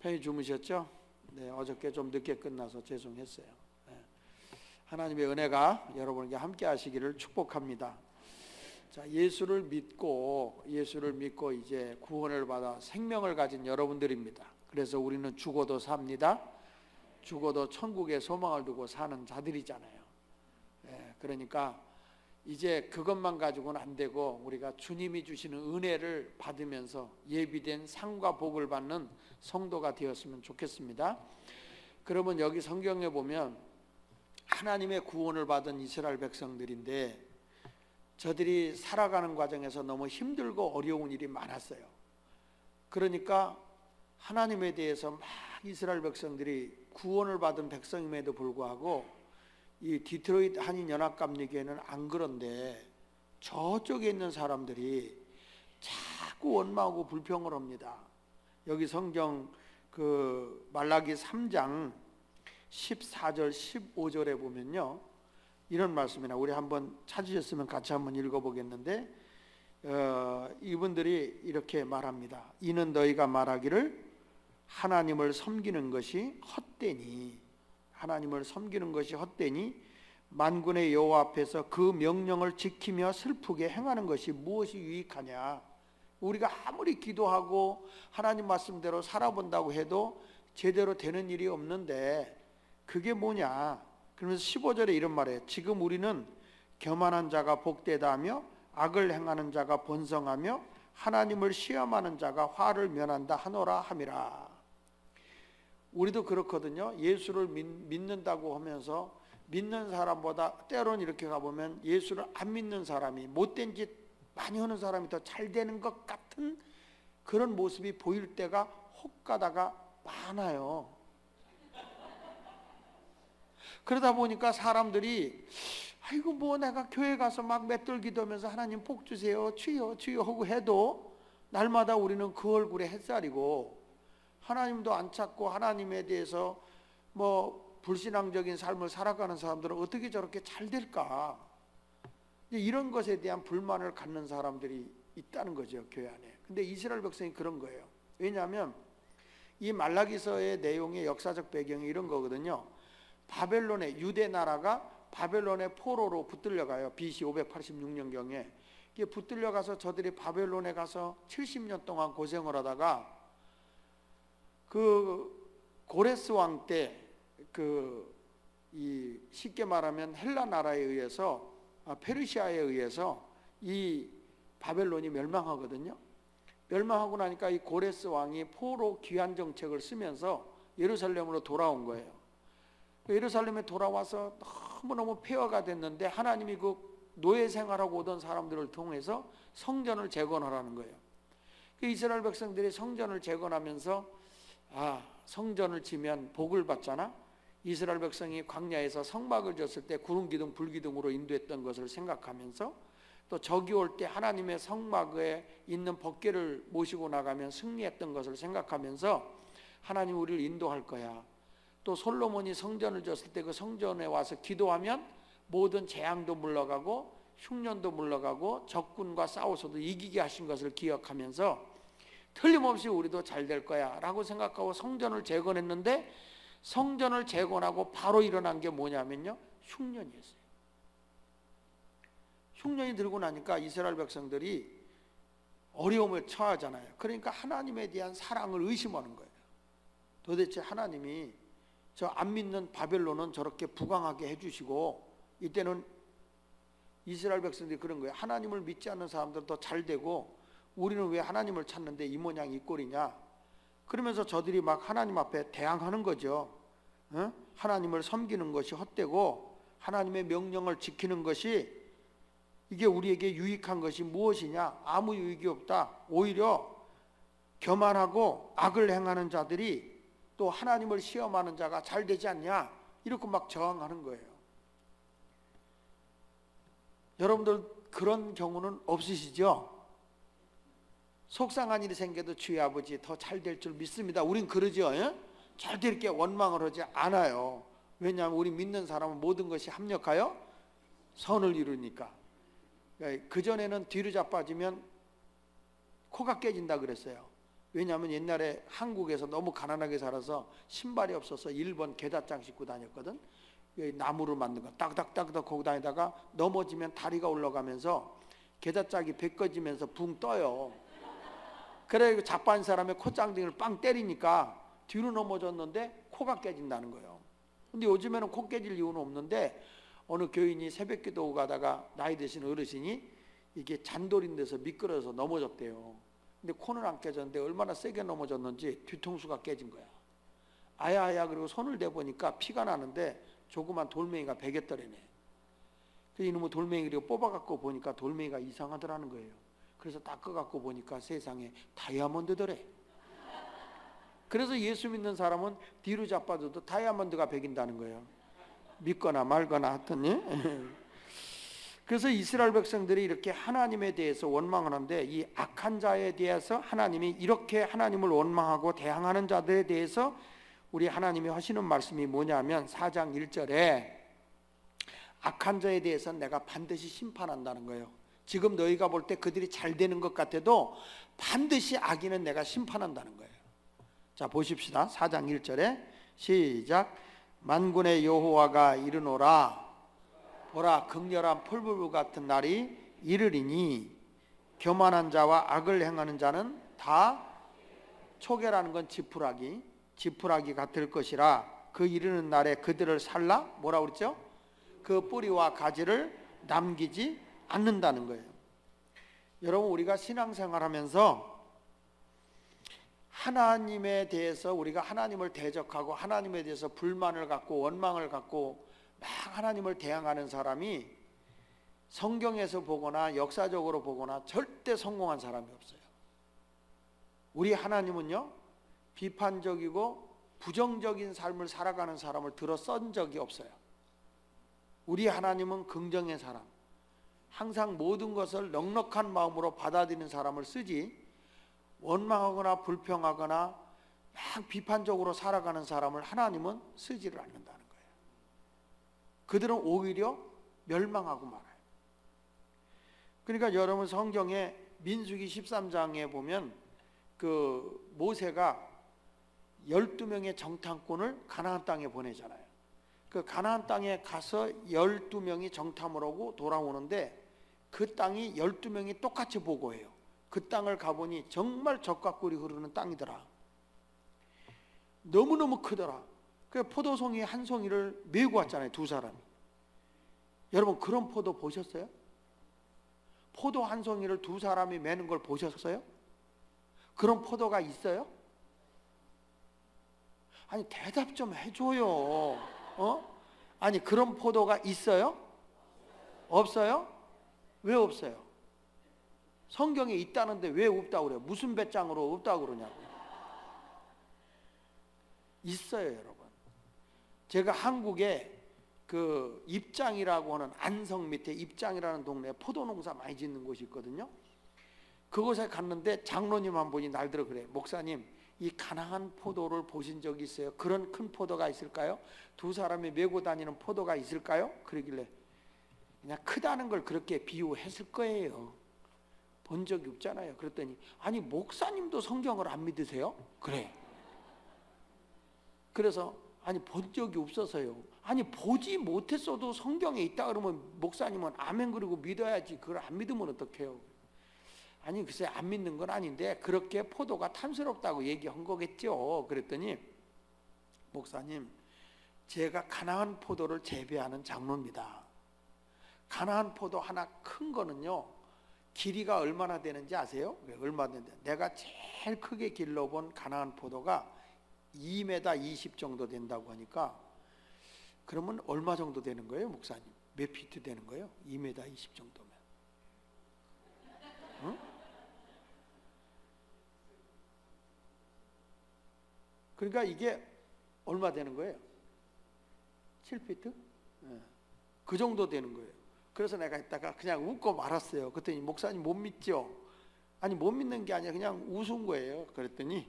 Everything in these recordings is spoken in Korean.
편히 주무셨죠? 네, 어저께 좀 늦게 끝나서 죄송했어요. 네. 하나님의 은혜가 여러분에게 함께 하시기를 축복합니다. 자, 예수를 믿고 이제 구원을 받아 생명을 가진 여러분들입니다. 그래서 우리는 죽어도 삽니다. 죽어도 천국에 소망을 두고 사는 자들이잖아요. 네, 그러니까 이제 그것만 가지고는 안 되고 우리가 주님이 주시는 은혜를 받으면서 예비된 상과 복을 받는 성도가 되었으면 좋겠습니다. 그러면 여기 성경에 보면 하나님의 구원을 받은 이스라엘 백성들인데 저들이 살아가는 과정에서 너무 힘들고 어려운 일이 많았어요. 그러니까 하나님에 대해서 막 이스라엘 백성들이 구원을 받은 백성임에도 불구하고 이 디트로이트 한인연합감리교회는 안 그런데 저쪽에 있는 사람들이 자꾸 원망하고 불평을 합니다. 여기 성경 그 말라기 3장 14절 15절에 보면요 이런 말씀이나 우리 한번 찾으셨으면 같이 한번 읽어보겠는데 이분들이 이렇게 말합니다. 이는 너희가 말하기를 하나님을 섬기는 것이 헛되니 하나님을 섬기는 것이 헛되니 만군의 여호와 앞에서 그 명령을 지키며 슬프게 행하는 것이 무엇이 유익하냐. 우리가 아무리 기도하고 하나님 말씀대로 살아본다고 해도 제대로 되는 일이 없는데 그게 뭐냐. 그러면서 15절에 이런 말이에요. 지금 우리는 교만한 자가 복되다 하며 악을 행하는 자가 번성하며 하나님을 시험하는 자가 화를 면한다 하노라 함이라. 우리도 그렇거든요. 예수를 믿는다고 하면서 믿는 사람보다 때로는 이렇게 가보면 예수를 안 믿는 사람이 못된 짓 많이 하는 사람이 더 잘 되는 것 같은 그런 모습이 보일 때가 혹가다가 많아요. 그러다 보니까 사람들이 아이고 뭐 내가 교회 가서 막 맷돌 기도하면서 하나님 복 주세요 주여 주여 하고 해도 날마다 우리는 그 얼굴에 햇살이고 하나님도 안 찾고 하나님에 대해서 뭐 불신앙적인 삶을 살아가는 사람들은 어떻게 저렇게 잘 될까? 이런 것에 대한 불만을 갖는 사람들이 있다는 거죠, 교회 안에. 근데 이스라엘 백성이 그런 거예요. 왜냐하면 이 말라기서의 내용의 역사적 배경이 이런 거거든요. 바벨론의 유대 나라가 바벨론의 포로로 붙들려가요. BC 586년경에 붙들려가서 저들이 바벨론에 가서 70년 동안 고생을 하다가 그 고레스 왕 때 이 쉽게 말하면 헬라 나라에 의해서 페르시아에 의해서 이 바벨론이 멸망하거든요. 멸망하고 나니까 이 고레스 왕이 포로 귀환 정책을 쓰면서 예루살렘으로 돌아온 거예요. 예루살렘에 돌아와서 너무너무 폐허가 됐는데 하나님이 그 노예 생활하고 오던 사람들을 통해서 성전을 재건하라는 거예요. 이스라엘 백성들이 성전을 재건하면서 성전을 지면 복을 받잖아. 이스라엘 백성이 광야에서 성막을 졌을 때 구름 기둥 불 기둥으로 인도했던 것을 생각하면서 또 적이 올 때 하나님의 성막에 있는 법궤를 모시고 나가면 승리했던 것을 생각하면서 하나님 우리를 인도할 거야. 또 솔로몬이 성전을 졌을 때 그 성전에 와서 기도하면 모든 재앙도 물러가고 흉년도 물러가고 적군과 싸워서도 이기게 하신 것을 기억하면서 틀림없이 우리도 잘 될 거야 라고 생각하고 성전을 재건했는데 성전을 재건하고 바로 일어난 게 뭐냐면요 흉년이었어요. 흉년이 들고 나니까 이스라엘 백성들이 어려움을 처하잖아요. 그러니까 하나님에 대한 사랑을 의심하는 거예요. 도대체 하나님이 저 안 믿는 바벨론은 저렇게 부강하게 해주시고 이때는 이스라엘 백성들이 그런 거예요. 하나님을 믿지 않는 사람들은 더 잘 되고 우리는 왜 하나님을 찾는데 이 모양 이 꼴이냐. 그러면서 저들이 막 하나님 앞에 대항하는 거죠. 하나님을 섬기는 것이 헛되고 하나님의 명령을 지키는 것이 이게 우리에게 유익한 것이 무엇이냐. 아무 유익이 없다. 오히려 교만하고 악을 행하는 자들이 또 하나님을 시험하는 자가 잘 되지 않냐. 이렇게 막 저항하는 거예요. 여러분들 그런 경우는 없으시죠? 속상한 일이 생겨도 주의 아버지 더 잘 될 줄 믿습니다. 우린 그러죠. 잘 될 게 원망을 하지 않아요. 왜냐하면 우리 믿는 사람은 모든 것이 합력하여 선을 이루니까. 그전에는 뒤로 자빠지면 코가 깨진다 그랬어요. 왜냐하면 옛날에 한국에서 너무 가난하게 살아서 신발이 없어서 일본 게다장 신고 다녔거든. 나무로 만든 거 딱딱딱딱 거기 다니다가 넘어지면 다리가 올라가면서 게다짝이 벗겨지면서 붕 떠요. 그래 자빠진 사람의 콧장등을 빵 때리니까 뒤로 넘어졌는데 코가 깨진다는 거예요. 근데 요즘에는 코 깨질 이유는 없는데 어느 교인이 새벽기도 가다가 나이 드신 어르신이 이게 잔돌인 데서 미끄러져서 넘어졌대요. 근데 코는 안 깨졌는데 얼마나 세게 넘어졌는지 뒤통수가 깨진 거야. 아야아야 그리고 손을 대보니까 피가 나는데 조그만 돌멩이가 베겠더래네. 그래서 이놈의 돌멩이를 뽑아갖고 보니까 돌멩이가 이상하더라는 거예요. 그래서 닦아갖고 보니까 세상에 다이아몬드더래. 그래서 예수 믿는 사람은 뒤로 자빠져도 다이아몬드가 베긴다는 거예요. 믿거나 말거나 하더니. 그래서 이스라엘 백성들이 이렇게 하나님에 대해서 원망하는데 이 악한 자에 대해서 하나님이 이렇게 하나님을 원망하고 대항하는 자들에 대해서 우리 하나님이 하시는 말씀이 뭐냐면 4장 1절에 악한 자에 대해서는 내가 반드시 심판한다는 거예요. 지금 너희가 볼 때 그들이 잘 되는 것 같아도 반드시 악인은 내가 심판한다는 거예요. 자 보십시다. 4장 1절에 시작. 만군의 여호와가 이르노라 보라 극렬한 풀불 같은 날이 이르리니 교만한 자와 악을 행하는 자는 다 초계라는 건 지푸라기 같을 것이라. 그 이르는 날에 그들을 살라 뭐라 그랬죠? 그 뿌리와 가지를 남기지 않는다는 거예요. 여러분 우리가 신앙생활하면서 하나님에 대해서 우리가 하나님을 대적하고 하나님에 대해서 불만을 갖고 원망을 갖고 막 하나님을 대항하는 사람이 성경에서 보거나 역사적으로 보거나 절대 성공한 사람이 없어요. 우리 하나님은요 비판적이고 부정적인 삶을 살아가는 사람을 들어 썬 적이 없어요. 우리 하나님은 긍정의 사람, 항상 모든 것을 넉넉한 마음으로 받아들이는 사람을 쓰지 원망하거나 불평하거나 막 비판적으로 살아가는 사람을 하나님은 쓰지를 않는다는 거예요. 그들은 오히려 멸망하고 말아요. 그러니까 여러분 성경에 민수기 13장에 보면 그 모세가 12명의 정탐꾼을 가나안 땅에 보내잖아요. 그 가나안 땅에 가서 12명이 정탐을 하고 돌아오는데 그 땅이 12명이 똑같이 보고해요. 그 땅을 가보니 정말 젖과 꿀이 흐르는 땅이더라. 너무너무 크더라. 그 포도송이 한 송이를 메고 왔잖아요. 두 사람이. 여러분 그런 포도 보셨어요? 포도 한 송이를 두 사람이 메는 걸 보셨어요? 그런 포도가 있어요? 아니 대답 좀 해줘요. 아니 그런 포도가 있어요? 없어요? 왜 없어요? 성경에 있다는데 왜 없다고 그래요? 무슨 배짱으로 없다고 그러냐고. 있어요 여러분. 제가 한국에 그 입장이라고 하는 안성 밑에 입장이라는 동네에 포도농사 많이 짓는 곳이 있거든요. 그곳에 갔는데 장로님 한 분이 날들어 그래요. 목사님 이 가나안 포도를 보신 적이 있어요? 그런 큰 포도가 있을까요? 두 사람이 메고 다니는 포도가 있을까요? 그러길래 그냥 크다는 걸 그렇게 비유했을 거예요. 본 적이 없잖아요. 그랬더니 아니 목사님도 성경을 안 믿으세요? 그래. 그래서 아니 본 적이 없어서요. 아니 보지 못했어도 성경에 있다 그러면 목사님은 아멘 그러고 믿어야지. 그걸 안 믿으면 어떡해요? 아니 글쎄 안 믿는 건 아닌데 그렇게 포도가 탐스럽다고 얘기한 거겠죠. 그랬더니 목사님 제가 가나안 포도를 재배하는 장로입니다. 가나안 포도 하나 큰 거는요 길이가 얼마나 되는지 아세요? 얼마 되는데 내가 제일 크게 길러본 가나안 포도가 2m 20 정도 된다고 하니까 그러면 얼마 정도 되는 거예요 목사님? 몇 피트 되는 거예요? 2m 20 정도면. 응? 그러니까 이게 얼마 되는 거예요? 7피트? 네. 그 정도 되는 거예요. 그래서 내가 이따가 그냥 웃고 말았어요. 그랬더니 목사님 못 믿죠? 아니 못 믿는 게 아니라 그냥 웃은 거예요. 그랬더니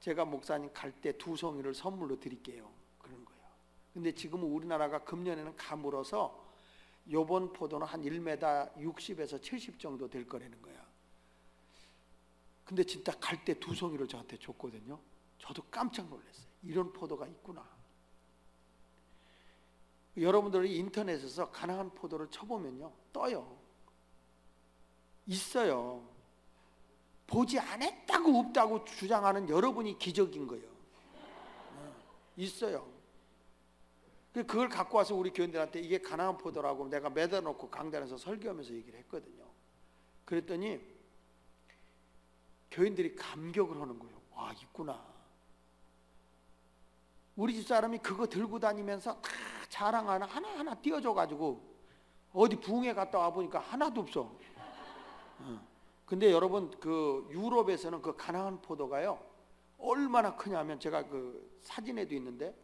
제가 목사님 갈 때 2송이를 선물로 드릴게요. 그런 거예요. 근데 지금은 우리나라가 금년에는 가물어서 요번 포도는 한 1m 60에서 70 정도 될 거라는 거야. 근데 진짜 갈 때 2송이를 저한테 줬거든요. 저도 깜짝 놀랐어요. 이런 포도가 있구나. 여러분들이 인터넷에서 가나안 포도를 쳐보면요, 떠요. 있어요. 보지 않았다고 없다고 주장하는 여러분이 기적인 거예요. 있어요. 그걸 갖고 와서 우리 교인들한테 이게 가나안 포도라고 내가 매다 놓고 강단에서 설교하면서 얘기를 했거든요. 그랬더니 교인들이 감격을 하는 거예요. 와, 있구나. 우리 집 사람이 그거 들고 다니면서 다 자랑하나 하나하나 띄워줘가지고 어디 부흥회 갔다 와보니까 하나도 없어. 근데 여러분, 그 유럽에서는 그 가나안 포도가요 얼마나 크냐면, 제가 그 사진에도 있는데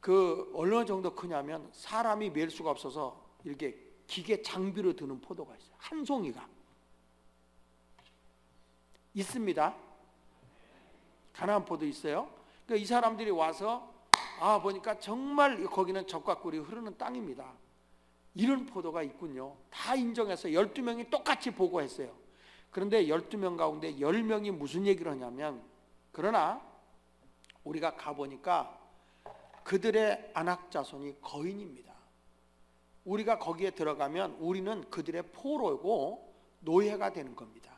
그 어느 정도 크냐면 사람이 맬 수가 없어서 이렇게 기계 장비로 드는 포도가 있어요. 한 송이가 있습니다. 가나안 포도 있어요. 그러니까 이 사람들이 와서 보니까 정말 거기는 젖과 꿀이 흐르는 땅입니다. 이런 포도가 있군요. 다 인정해서 12명이 똑같이 보고했어요. 그런데 12명 가운데 10명이 무슨 얘기를 하냐면, 그러나 우리가 가보니까 그들의 안악자손이 거인입니다. 우리가 거기에 들어가면 우리는 그들의 포로고 노예가 되는 겁니다.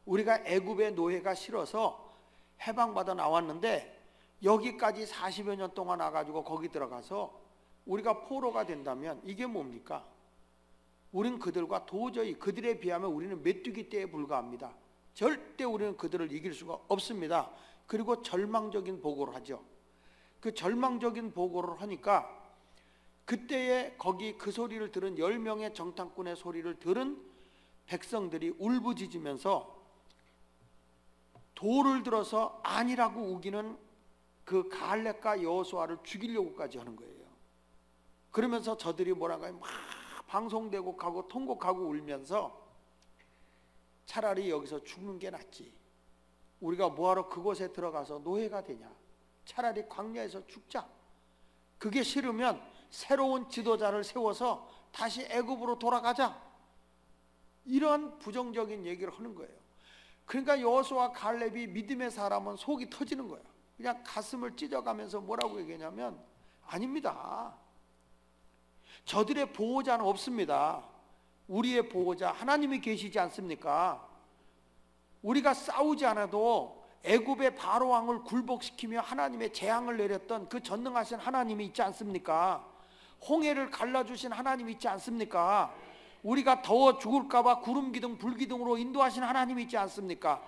우리가 애굽의 노예가 싫어서 해방받아 나왔는데 여기까지 40여 년 동안 와가지고 거기 들어가서 우리가 포로가 된다면 이게 뭡니까? 우리는 그들과 도저히, 그들에 비하면 우리는 메뚜기 떼에 불과합니다. 절대 우리는 그들을 이길 수가 없습니다. 그리고 절망적인 보고를 하죠. 그 절망적인 보고를 하니까 그때에 거기 그 소리를 들은 10명의 정탐꾼의 소리를 들은 백성들이 울부짖으면서 돌을 들어서 아니라고 우기는 그 갈렙과 여호수아를 죽이려고까지 하는 거예요. 그러면서 저들이 뭐라고 막 방송되고 가고 통곡하고 울면서 차라리 여기서 죽는 게 낫지. 우리가 뭐하러 그곳에 들어가서 노예가 되냐. 차라리 광야에서 죽자. 그게 싫으면 새로운 지도자를 세워서 다시 애굽으로 돌아가자. 이런 부정적인 얘기를 하는 거예요. 그러니까 여호수아와 갈렙이 믿음의 사람은 속이 터지는 거예요. 그냥 가슴을 찢어가면서 뭐라고 얘기하냐면, 아닙니다. 저들의 보호자는 없습니다. 우리의 보호자 하나님이 계시지 않습니까? 우리가 싸우지 않아도 애굽의 바로 왕을 굴복시키며 하나님의 재앙을 내렸던 그 전능하신 하나님이 있지 않습니까? 홍해를 갈라주신 하나님이 있지 않습니까? 우리가 더워 죽을까 봐 구름 기둥 불 기둥으로 인도하신 하나님이 있지 않습니까?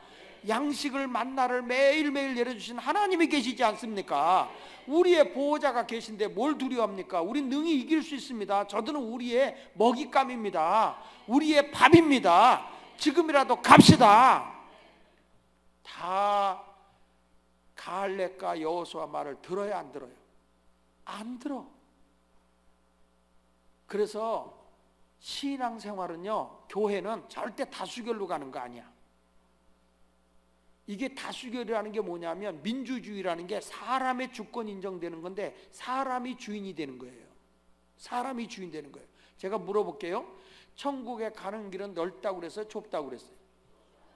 양식을 만나를 매일매일 내려주신 하나님이 계시지 않습니까? 우리의 보호자가 계신데 뭘 두려워합니까? 우린 능히 이길 수 있습니다. 저들은 우리의 먹잇감입니다. 우리의 밥입니다. 지금이라도 갑시다. 다 갈렙과 여호수아 말을 들어야 안 들어요? 안 들어. 그래서 신앙생활은요, 교회는 절대 다수결로 가는 거 아니야. 이게 다수결이라는 게 뭐냐면, 민주주의라는 게 사람의 주권 인정되는 건데 사람이 주인이 되는 거예요. 사람이 주인 되는 거예요. 제가 물어볼게요. 천국에 가는 길은 넓다고 그랬어요? 좁다고 그랬어요?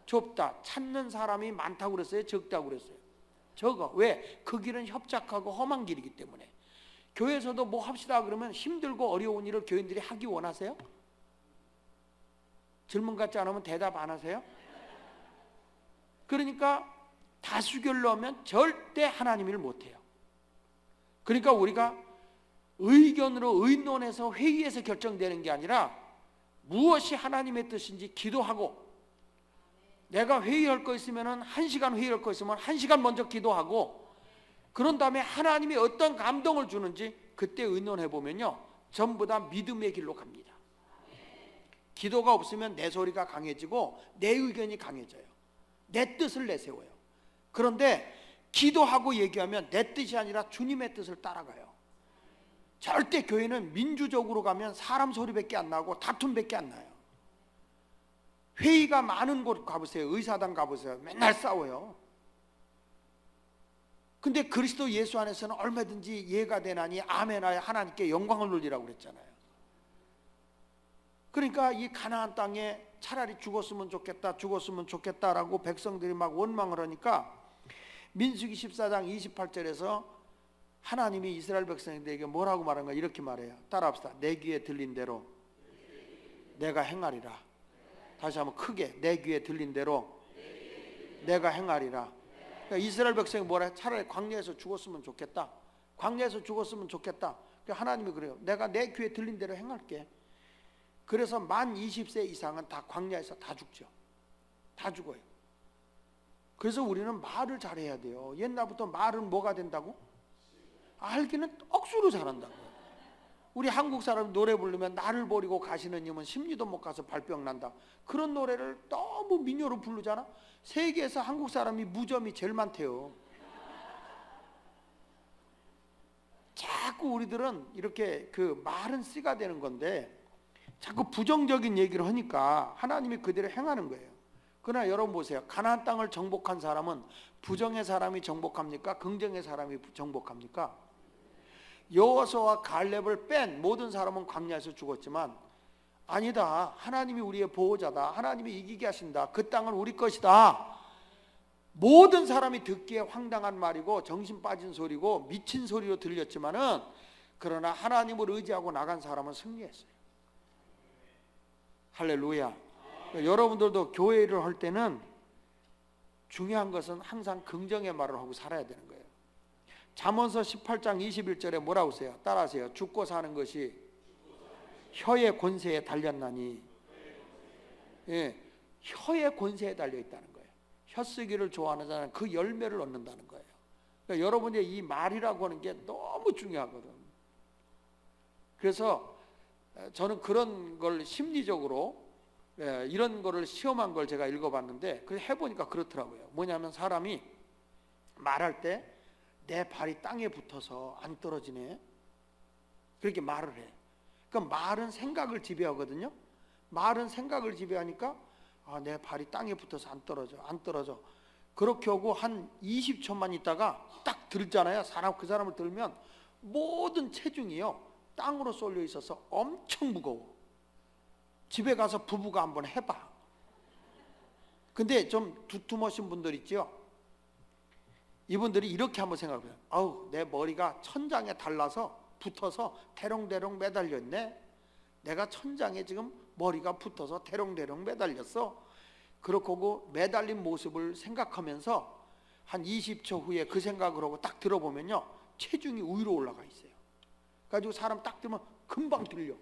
좁다. 찾는 사람이 많다고 그랬어요? 적다고 그랬어요? 적어. 왜? 그 길은 협착하고 험한 길이기 때문에. 교회에서도 뭐 합시다 그러면 힘들고 어려운 일을 교인들이 하기 원하세요? 질문 같지 않으면 대답 안 하세요? 그러니까 다수결로 하면 절대 하나님 일 못해요. 그러니까 우리가 의견으로 의논해서 회의에서 결정되는 게 아니라 무엇이 하나님의 뜻인지 기도하고, 내가 회의할 거 있으면 1시간 회의할 거 있으면 1시간 먼저 기도하고, 그런 다음에 하나님이 어떤 감동을 주는지 그때 의논해 보면요, 전부 다 믿음의 길로 갑니다. 기도가 없으면 내 소리가 강해지고 내 의견이 강해져요. 내 뜻을 내세워요. 그런데 기도하고 얘기하면 내 뜻이 아니라 주님의 뜻을 따라가요. 절대 교회는 민주적으로 가면 사람 소리밖에 안 나고 다툼밖에 안 나요. 회의가 많은 곳 가보세요. 의사당 가보세요. 맨날 싸워요. 근데 그리스도 예수 안에서는 얼마든지 이해가 되나니 아멘하여 하나님께 영광을 돌리라고 그랬잖아요. 그러니까 이 가나안 땅에 차라리 죽었으면 좋겠다, 죽었으면 좋겠다라고 백성들이 막 원망을 하니까 민수기 14장 28절에서 하나님이 이스라엘 백성들에게 뭐라고 말한가 이렇게 말해요. 따라합시다. 내 귀에 들린 대로 내가 행하리라. 다시 한번 크게, 내 귀에 들린 대로 내가 행하리라. 그러니까 이스라엘 백성이 뭐라 해? 차라리 광야에서 죽었으면 좋겠다, 광야에서 죽었으면 좋겠다. 그러니까 하나님이 그래요. 내가 내 귀에 들린 대로 행할게. 그래서 만 20세 이상은 다 광야에서 다 죽죠. 다 죽어요. 그래서 우리는 말을 잘해야 돼요. 옛날부터 말은 뭐가 된다고? 알기는 억수로 잘한다고. 우리 한국 사람 노래 부르면 나를 버리고 가시는 님은 심리도 못 가서 발병 난다. 그런 노래를 너무 민요로 부르잖아. 세계에서 한국 사람이 무좀이 제일 많대요. 자꾸 우리들은 이렇게 그 말은 씨가 되는 건데 자꾸 부정적인 얘기를 하니까 하나님이 그대로 행하는 거예요. 그러나 여러분 보세요. 가나안 땅을 정복한 사람은 부정의 사람이 정복합니까? 긍정의 사람이 정복합니까? 여호수아와 갈렙을 뺀 모든 사람은 광야에서 죽었지만 아니다, 하나님이 우리의 보호자다, 하나님이 이기게 하신다, 그 땅은 우리 것이다, 모든 사람이 듣기에 황당한 말이고 정신 빠진 소리고 미친 소리로 들렸지만은 그러나 하나님을 의지하고 나간 사람은 승리했어요. 할렐루야. 여러분들도 교회 일을 할 때는 중요한 것은 항상 긍정의 말을 하고 살아야 되는 거예요. 잠언서 18장 21절에 뭐라고 써요? 따라하세요. 죽고 사는 것이 혀의 권세에 달렸나니. 예, 혀의 권세에 달려 있다는 거예요. 혀 쓰기를 좋아하는 자는 그 열매를 얻는다는 거예요. 그러니까 여러분의 이 말이라고 하는 게 너무 중요하거든. 그래서 저는 그런 걸 심리적으로 이런 거를 시험한 걸 제가 읽어봤는데 그 해보니까 그렇더라고요. 뭐냐면 사람이 말할 때 내 발이 땅에 붙어서 안 떨어지네, 그렇게 말을 해. 그러니까 말은 생각을 지배하거든요. 말은 생각을 지배하니까 내 발이 땅에 붙어서 안 떨어져. 그렇게 하고 한 20초만 있다가 딱 들잖아요. 그 사람을 들면 모든 체중이요 땅으로 쏠려 있어서 엄청 무거워. 집에 가서 부부가 한번 해봐. 근데 좀 두툼하신 분들 있죠. 이분들이 이렇게 한번 생각해요. 아우, 내 머리가 천장에 달라서 붙어서 대롱대롱 매달려 있네. 내가 천장에 지금 머리가 붙어서 대롱대롱 매달렸어. 그렇게 하고 매달린 모습을 생각하면서 한 20초 후에 그 생각을 하고 딱 들어보면요 체중이 위로 올라가 있어요. 그래가지고 사람 딱 들으면 금방 들려.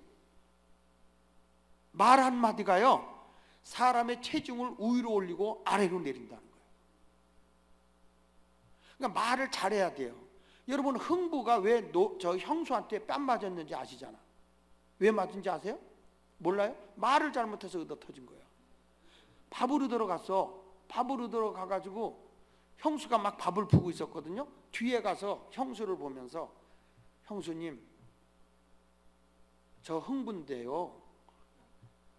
말 한마디가요 사람의 체중을 위로 올리고 아래로 내린다는 거예요. 그러니까 말을 잘해야 돼요. 여러분 흥부가 왜 저 형수한테 뺨 맞았는지 아시잖아. 왜 맞은지 아세요? 몰라요? 말을 잘못해서 얻어 터진 거예요. 밥으로 들어가가지고 형수가 막 밥을 푸고 있었거든요. 뒤에 가서 형수를 보면서 형수님 저 흥부인데요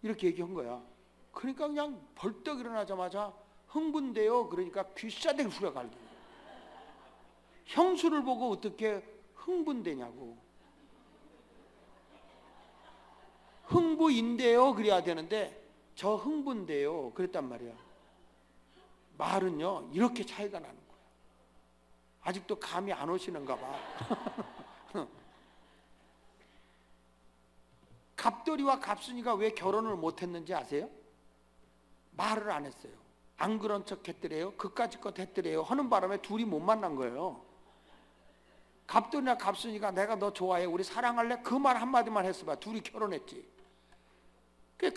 이렇게 얘기한 거야. 그러니까 그냥 벌떡 일어나자마자 흥부인데요 그러니까 귀싸대기 후려갈기. 형수를 보고 어떻게 흥분되냐고. 흥부인데요 그래야 되는데 저 흥분돼요 그랬단 말이야. 말은요 이렇게 차이가 나는 거야. 아직도 감이 안 오시는가 봐. 갑돌이와 갑순이가 왜 결혼을 못했는지 아세요? 말을 안 했어요. 안 그런 척 했더래요, 그까짓 것 했더래요 하는 바람에 둘이 못 만난 거예요. 갑돌이나 갑순이가 내가 너 좋아해 우리 사랑할래? 그 말 한마디만 했어봐 둘이 결혼했지. 그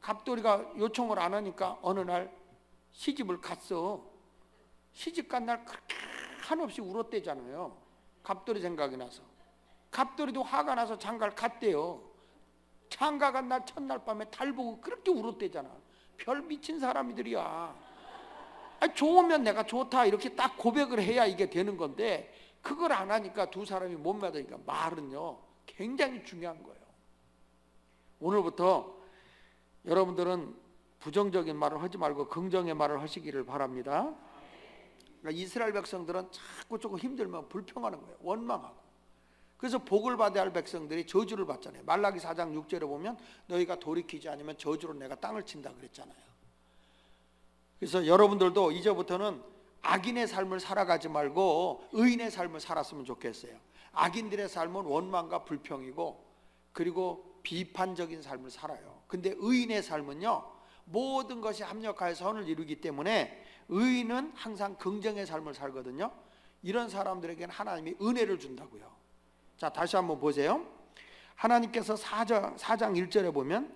갑돌이가 요청을 안 하니까 어느 날 시집을 갔어. 시집 간 날 그렇게 한없이 울었대잖아요. 갑돌이 생각이 나서. 갑돌이도 화가 나서 장가를 갔대요. 장가 간 날 첫날 밤에 달 보고 그렇게 울었대잖아. 별 미친 사람이들이야. 아니, 좋으면 내가 좋다 이렇게 딱 고백을 해야 이게 되는 건데 그걸 안 하니까 두 사람이 못 맞으니까 말은요 굉장히 중요한 거예요. 오늘부터 여러분들은 부정적인 말을 하지 말고 긍정의 말을 하시기를 바랍니다. 그러니까 이스라엘 백성들은 자꾸 조금 힘들면 불평하는 거예요. 원망하고. 그래서 복을 받아야 할 백성들이 저주를 받잖아요. 말라기 4장 6절에 보면 너희가 돌이키지 않으면 저주로 내가 땅을 친다 그랬잖아요. 그래서 여러분들도 이제부터는 악인의 삶을 살아가지 말고 의인의 삶을 살았으면 좋겠어요. 악인들의 삶은 원망과 불평이고 그리고 비판적인 삶을 살아요. 근데 의인의 삶은요, 모든 것이 합력하여 선을 이루기 때문에 의인은 항상 긍정의 삶을 살거든요. 이런 사람들에게는 하나님이 은혜를 준다고요. 자, 다시 한번 보세요. 하나님께서 4장 1절에 보면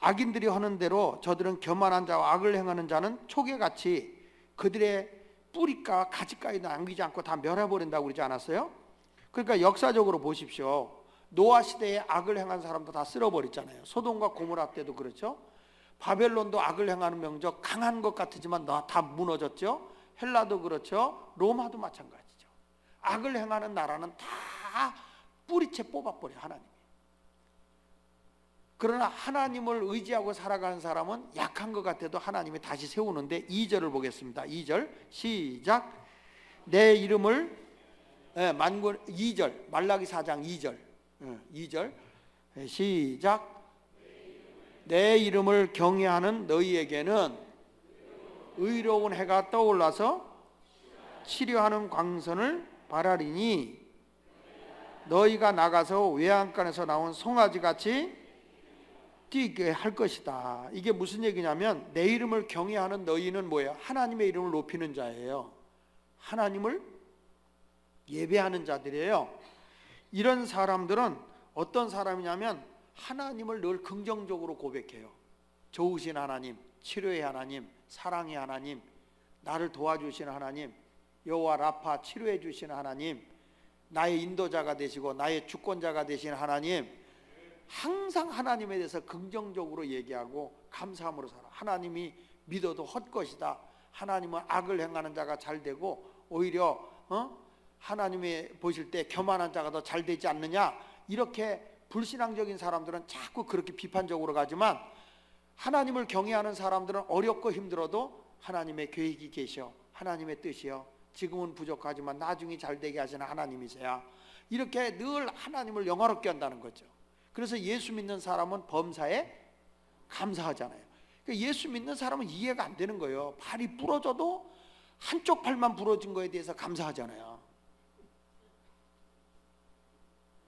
악인들이 하는 대로 저들은 교만한 자와 악을 행하는 자는 촉에같이 그들의 뿌리가 가지까지 남기지 않고 다 멸해버린다고 그러지 않았어요? 그러니까 역사적으로 보십시오. 노아 시대에 악을 행한 사람도 다 쓸어버렸잖아요. 소돔과 고모라 때도 그렇죠. 바벨론도 악을 행하는 명적 강한 것 같지만 다 무너졌죠. 헬라도 그렇죠. 로마도 마찬가지죠. 악을 행하는 나라는 다 뿌리채 뽑아버려 하나님이. 그러나 하나님을 의지하고 살아가는 사람은 약한 것 같아도 하나님이 다시 세우는데 2절을 보겠습니다. 2절 시작. 내 이름을 2절 말라기 4장 2절 시작. 내 이름을 경외하는 너희에게는 의로운 해가 떠올라서 치료하는 광선을 바라리니 너희가 나가서 외양간에서 나온 송아지같이 뛰게 할 것이다. 이게 무슨 얘기냐면 내 이름을 경외하는 너희는 뭐예요? 하나님의 이름을 높이는 자예요. 하나님을 예배하는 자들이에요. 이런 사람들은 어떤 사람이냐면 하나님을 늘 긍정적으로 고백해요. 좋으신 하나님, 치료의 하나님, 사랑의 하나님, 나를 도와주시는 하나님, 여호와 라파 치료해 주시는 하나님, 나의 인도자가 되시고 나의 주권자가 되신 하나님, 항상 하나님에 대해서 긍정적으로 얘기하고 감사함으로 살아. 하나님이 믿어도 헛것이다. 하나님은 악을 행하는 자가 잘 되고 오히려 하나님이 보실 때 교만한 자가 더 잘 되지 않느냐. 이렇게 불신앙적인 사람들은 자꾸 그렇게 비판적으로 가지만 하나님을 경외하는 사람들은 어렵고 힘들어도 하나님의 계획이 계셔. 하나님의 뜻이요. 지금은 부족하지만 나중에 잘 되게 하시는 하나님이세요. 이렇게 늘 하나님을 영화롭게 한다는 거죠. 그래서 예수 믿는 사람은 범사에 감사하잖아요. 그러니까 예수 믿는 사람은 이해가 안 되는 거예요. 발이 부러져도 한쪽 팔만 부러진 거에 대해서 감사하잖아요.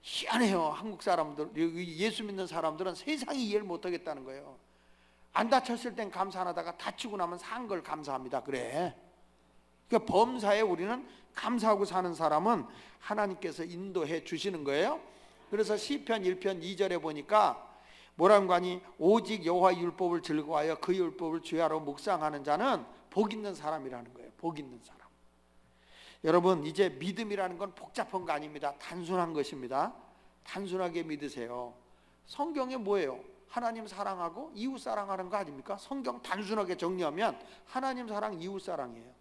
희한해요. 한국 사람들, 예수 믿는 사람들은 세상이 이해를 못하겠다는 거예요. 안 다쳤을 땐 감사 안 하다가 다치고 나면 산 걸 감사합니다. 그래. 그러니까 범사에 우리는 감사하고 사는 사람은 하나님께서 인도해 주시는 거예요. 그래서 시편 1편 2절에 보니까 뭐라고 하니 오직 여호와의 율법을 즐거워하여 그 율법을 주야로 묵상하는 자는 복 있는 사람이라는 거예요. 복 있는 사람. 여러분, 이제 믿음이라는 건 복잡한 거 아닙니다. 단순한 것입니다. 단순하게 믿으세요. 성경에 뭐예요? 하나님 사랑하고 이웃 사랑하는 거 아닙니까? 성경 단순하게 정리하면 하나님 사랑, 이웃 사랑이에요.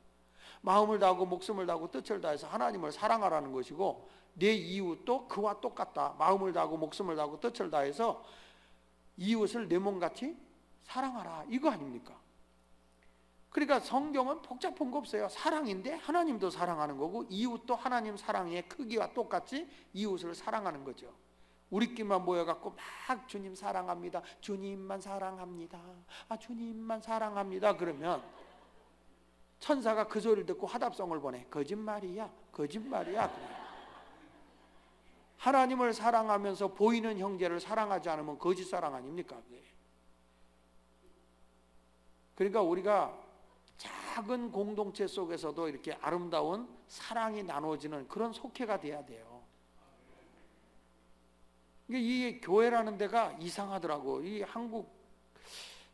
마음을 다하고 목숨을 다하고 뜻을 다해서 하나님을 사랑하라는 것이고 내 이웃도 그와 똑같다. 마음을 다하고 목숨을 다하고 뜻을 다해서 이웃을 내 몸같이 사랑하라. 이거 아닙니까? 그러니까 성경은 복잡한 거 없어요. 사랑인데 하나님도 사랑하는 거고 이웃도 하나님 사랑의 크기와 똑같이 이웃을 사랑하는 거죠. 우리끼리만 모여갖고 막 주님 사랑합니다. 주님만 사랑합니다. 주님만 사랑합니다. 그러면 천사가 그 소리를 듣고 화답성을 보내. 거짓말이야. 거짓말이야. 하나님을 사랑하면서 보이는 형제를 사랑하지 않으면 거짓 사랑 아닙니까? 그러니까 우리가 작은 공동체 속에서도 이렇게 아름다운 사랑이 나눠지는 그런 속회가 돼야 돼요. 이 교회라는 데가 이상하더라고. 이 한국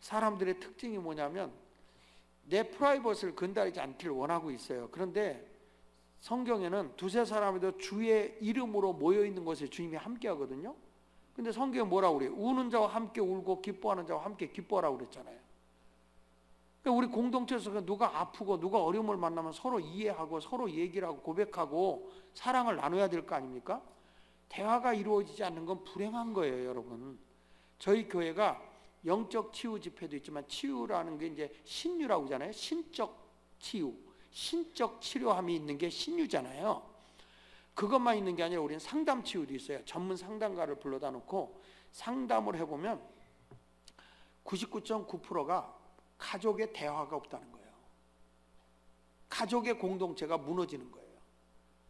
사람들의 특징이 뭐냐면 내 프라이버시를 건드리지 않기를 원하고 있어요. 그런데 성경에는 두세 사람이도 주의 이름으로 모여있는 곳에 주님이 함께 하거든요. 근데 성경에 뭐라고 그래요? 우는 자와 함께 울고 기뻐하는 자와 함께 기뻐하라고 그랬잖아요. 그러니까 우리 공동체에서 누가 아프고 누가 어려움을 만나면 서로 이해하고 서로 얘기를 하고 고백하고 사랑을 나눠야 될 거 아닙니까? 대화가 이루어지지 않는 건 불행한 거예요, 여러분. 저희 교회가 영적 치유 집회도 있지만 치유라는 게 이제 신유라고 하잖아요. 신적 치유, 신적 치료함이 있는 게 신유잖아요. 그것만 있는 게 아니라 우리는 상담 치유도 있어요. 전문 상담가를 불러다 놓고 상담을 해보면 99.9%가 가족의 대화가 없다는 거예요. 가족의 공동체가 무너지는 거예요.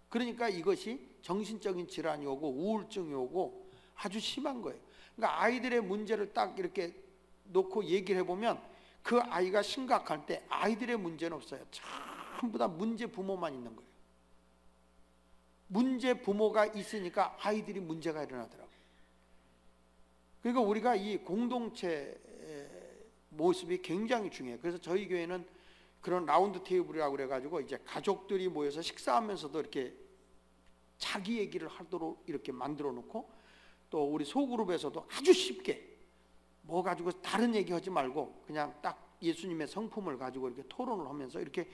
그러니까 이것이 정신적인 질환이 오고 우울증이 오고 아주 심한 거예요. 그러니까 아이들의 문제를 딱 이렇게 놓고 얘기를 해보면 그 아이가 심각할 때 아이들의 문제는 없어요. 전부 다 문제 부모만 있는 거예요. 문제 부모가 있으니까 아이들이 문제가 일어나더라고요. 그러니까 우리가 이 공동체 모습이 굉장히 중요해요. 그래서 저희 교회는 그런 라운드 테이블이라고 그래가지고 이제 가족들이 모여서 식사하면서도 이렇게 자기 얘기를 하도록 이렇게 만들어 놓고, 또 우리 소그룹에서도 아주 쉽게 뭐 가지고 다른 얘기하지 말고 그냥 딱 예수님의 성품을 가지고 이렇게 토론을 하면서 이렇게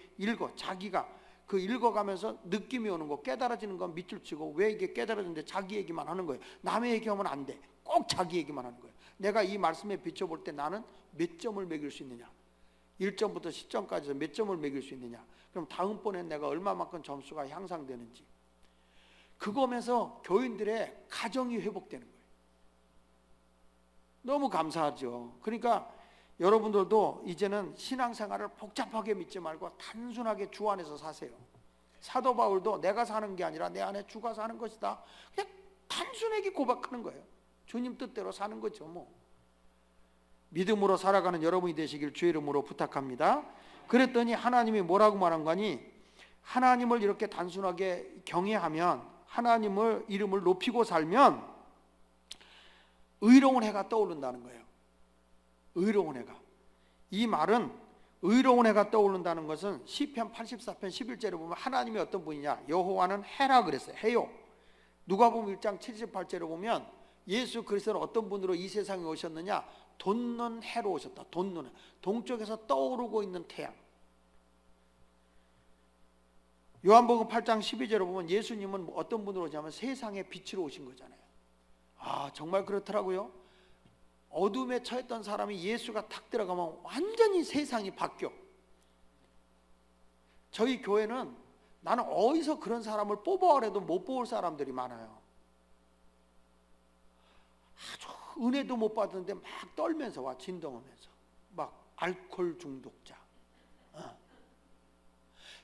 자기가 그 읽어가면서 느낌이 오는 거, 깨달아지는 건 밑줄 치고, 왜 이게 깨달아지는데 자기 얘기만 하는 거예요. 남의 얘기하면 안 돼. 꼭 자기 얘기만 하는 거예요. 내가 이 말씀에 비춰볼 때 나는 몇 점을 매길 수 있느냐, 1점부터 10점까지 해서 몇 점을 매길 수 있느냐, 그럼 다음번에 내가 얼마만큼 점수가 향상되는지, 그거면서 교인들의 가정이 회복되는 거예요. 너무 감사하죠. 그러니까 여러분들도 이제는 신앙생활을 복잡하게 믿지 말고 단순하게 주 안에서 사세요. 사도 바울도 내가 사는 게 아니라 내 안에 주가 사는 것이다, 그냥 단순하게 고백하는 거예요. 주님 뜻대로 사는 거죠. 뭐 믿음으로 살아가는 여러분이 되시길 주의 이름으로 부탁합니다. 그랬더니 하나님이 뭐라고 말한 거니, 하나님을 이렇게 단순하게 경외하면, 하나님을 이름을 높이고 살면 의로운 해가 떠오른다는 거예요. 의로운 해가. 이 말은 의로운 해가 떠오른다는 것은 시편 84편 11절에 보면 하나님이 어떤 분이냐, 여호와는 해라 그랬어요. 해요. 누가복음 1장 78절에 보면 예수 그리스도는 어떤 분으로 이 세상에 오셨느냐, 돋는 해로 오셨다. 돋는 해. 동쪽에서 떠오르고 있는 태양. 요한복음 8장 12절에 보면 예수님은 어떤 분으로 오냐면 세상의 빛으로 오신 거잖아요. 아, 정말 그렇더라고요. 어둠에 처했던 사람이 예수가 탁 들어가면 완전히 세상이 바뀌어. 저희 교회는 나는 어디서 그런 사람을 뽑아오래도 못 뽑을 사람들이 많아요. 아주 은혜도 못 받았는데 막 떨면서 와, 진동하면서. 막 알코올 중독자,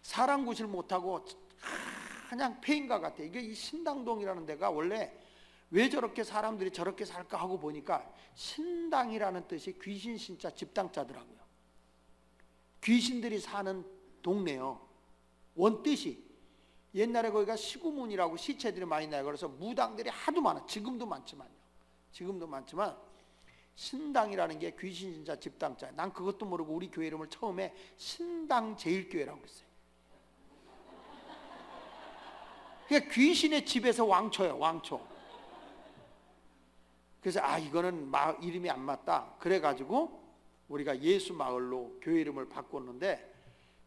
사람 구실 못하고 그냥 폐인과 같아. 이게 이 신당동이라는 데가 원래 왜 저렇게 사람들이 저렇게 살까 하고 보니까, 신당이라는 뜻이 귀신 신자 집당자더라고요. 귀신들이 사는 동네요. 원뜻이. 옛날에 거기가 시구문이라고 시체들이 많이 나요. 그래서 무당들이 하도 많아. 지금도 많지만 신당이라는 게 귀신 신자 집당자. 난 그것도 모르고 우리 교회 이름을 처음에 신당제일교회라고 했어요. 그러니까 귀신의 집에서 왕초예요. 왕초. 그래서 이거는 이름이 안 맞다. 그래가지고 우리가 예수 마을로 교회 이름을 바꿨는데,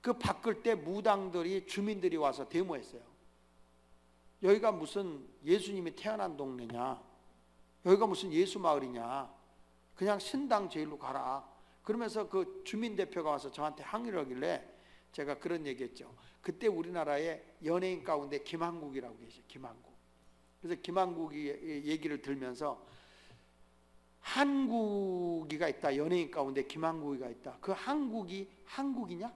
그 바꿀 때 무당들이, 주민들이 와서 데모했어요. 여기가 무슨 예수님이 태어난 동네냐, 여기가 무슨 예수 마을이냐, 그냥 신당 제일로 가라. 그러면서 그 주민 대표가 와서 저한테 항의를 하길래 제가 그런 얘기했죠. 그때 우리나라의 연예인 가운데 김한국이라고 계셔요. 김한국. 그래서 김한국이 얘기를 들면서, 한국이가 있다. 연예인 가운데 김한국이가 있다. 그 한국이 한국이냐?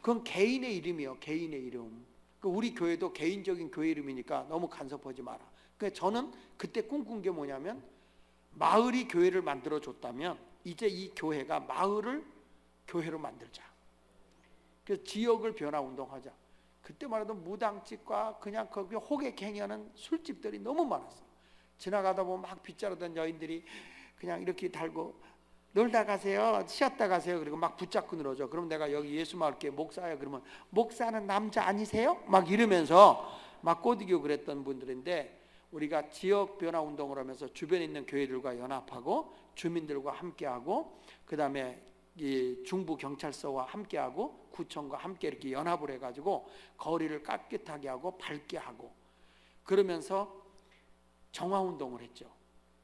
그건 개인의 이름이요. 개인의 이름. 우리 교회도 개인적인 교회 이름이니까 너무 간섭하지 마라. 그러니까 저는 그때 꿈꾼 게 뭐냐면, 마을이 교회를 만들어 줬다면 이제 이 교회가 마을을 교회로 만들자. 그래서 지역을 변화 운동하자. 그때만 해도 무당집과 그냥 거기 호객 행위하는 술집들이 너무 많았어. 지나가다 보면 막 빗자루던 여인들이 그냥 이렇게 달고 놀다 가세요, 쉬었다 가세요. 그리고 막 붙잡고 늘어져. 그럼 내가 여기 예수 마을교회 목사예요. 그러면 목사는 남자 아니세요? 막 이러면서 막 꼬드기고 그랬던 분들인데, 우리가 지역 변화 운동을 하면서 주변에 있는 교회들과 연합하고 주민들과 함께하고, 그 다음에 이 중부 경찰서와 함께하고 구청과 함께 이렇게 연합을 해가지고 거리를 깨끗하게 하고 밝게 하고, 그러면서 정화운동을 했죠.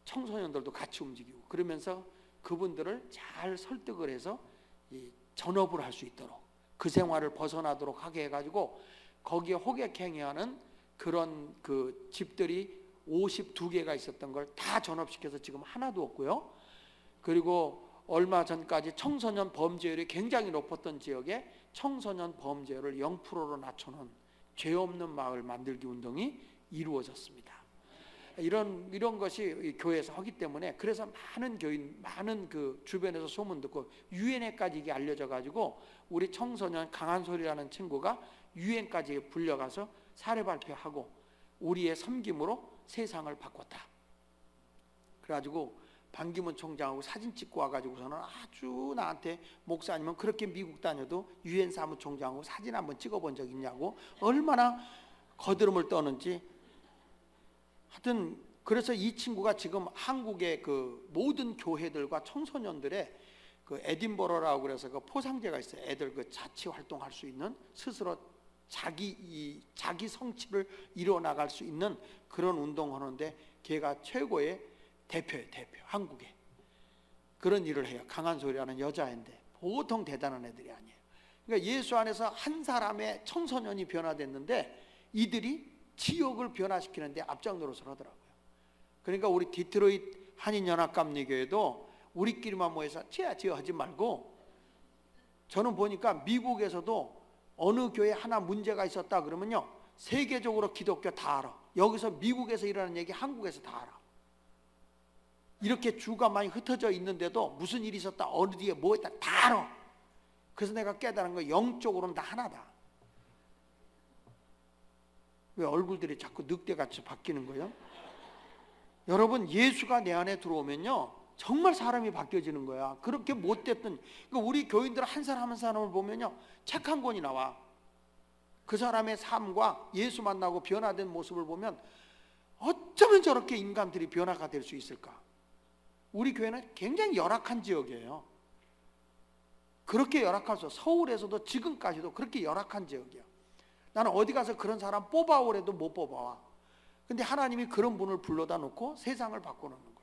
청소년들도 같이 움직이고, 그러면서 그분들을 잘 설득을 해서 이 전업을 할 수 있도록, 그 생활을 벗어나도록 하게 해가지고 거기에 호객행위하는 그런 그 집들이 52개가 있었던 걸 다 전업시켜서 지금 하나도 없고요. 그리고 얼마 전까지 청소년 범죄율이 굉장히 높았던 지역에 청소년 범죄율을 0%로 낮춰놓은 죄 없는 마을 만들기 운동이 이루어졌습니다. 이런 것이 교회에서 하기 때문에, 그래서 많은 교인, 많은 그 주변에서 소문 듣고 유엔에까지 이게 알려져 가지고 우리 청소년 강한솔이라는 친구가 유엔까지 불려가서 사례 발표하고 우리의 섬김으로 세상을 바꿨다. 그래가지고 반기문 총장하고 사진 찍고 와가지고서는 아주 나한테, 목사님은 그렇게 미국 다녀도 유엔 사무총장하고 사진 한번 찍어본 적 있냐고 얼마나 거드름을 떠는지. 하여튼 그래서 이 친구가 지금 한국의 그 모든 교회들과 청소년들의 그 에딘버러라고 그래서 그 포상제가 있어요. 애들 그 자치 활동할 수 있는, 스스로 자기 성취를 이뤄 나갈 수 있는 그런 운동하는데 걔가 최고의 대표예요. 대표. 한국에 그런 일을 해요. 강한솔이라는 여자인데 보통 대단한 애들이 아니에요. 그러니까 예수 안에서 한 사람의 청소년이 변화됐는데 이들이 지역을 변화시키는데 앞장 노릇을 하더라고요. 그러니까 우리 디트로이트 한인연합감리교회도 우리끼리만 모여서 지어 하지 말고, 저는 보니까 미국에서도 어느 교회 하나 문제가 있었다 그러면요, 세계적으로 기독교 다 알아. 여기서 미국에서 일어나는 얘기 한국에서 다 알아. 이렇게 주가 많이 흩어져 있는데도 무슨 일이 있었다, 어느 뒤에 뭐 했다 다 알아. 그래서 내가 깨달은 거, 영적으로는 다 하나다. 왜 얼굴들이 자꾸 늑대같이 바뀌는 거예요? 여러분, 예수가 내 안에 들어오면요 정말 사람이 바뀌어지는 거야. 그렇게 못됐던, 그러니까 우리 교인들 한 사람 한 사람을 보면요 책 한 권이 나와. 그 사람의 삶과 예수 만나고 변화된 모습을 보면 어쩌면 저렇게 인간들이 변화가 될 수 있을까. 우리 교회는 굉장히 열악한 지역이에요. 그렇게 열악할 수, 서울에서도 지금까지도 그렇게 열악한 지역이야. 나는 어디 가서 그런 사람 뽑아오래도 못 뽑아와. 근데 하나님이 그런 분을 불러다 놓고 세상을 바꿔놓는 거예요.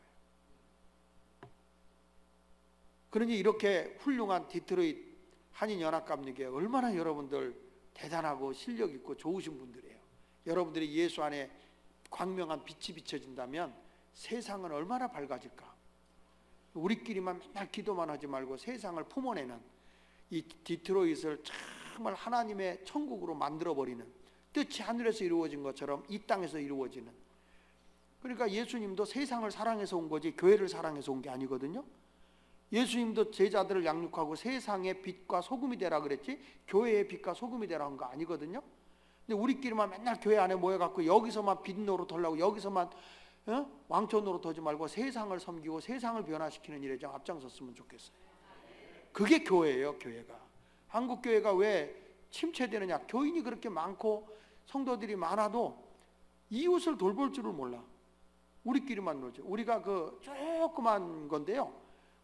그러니 이렇게 훌륭한 디트로이트 한인연합감리교회 얼마나 여러분들 대단하고 실력 있고 좋으신 분들이에요. 여러분들이 예수 안에 광명한 빛이 비춰진다면 세상은 얼마나 밝아질까. 우리끼리만 맨날 기도만 하지 말고 세상을 품어내는 이 디트로이트를 정말 하나님의 천국으로 만들어버리는, 뜻이 하늘에서 이루어진 것처럼 이 땅에서 이루어지는. 그러니까 예수님도 세상을 사랑해서 온 거지 교회를 사랑해서 온 게 아니거든요. 예수님도 제자들을 양육하고 세상의 빛과 소금이 되라 그랬지 교회의 빛과 소금이 되라 한 거 아니거든요. 근데 우리끼리만 맨날 교회 안에 모여갖고 여기서만 빛 노릇하려고, 여기서만 왕초 노릇하지 말고 세상을 섬기고 세상을 변화시키는 일에 좀 앞장섰으면 좋겠어요. 그게 교회예요. 교회가, 한국 교회가 왜 침체되느냐, 교인이 그렇게 많고 성도들이 많아도 이웃을 돌볼 줄을 몰라. 우리끼리만 놀죠. 우리가 그 조그만 건데요,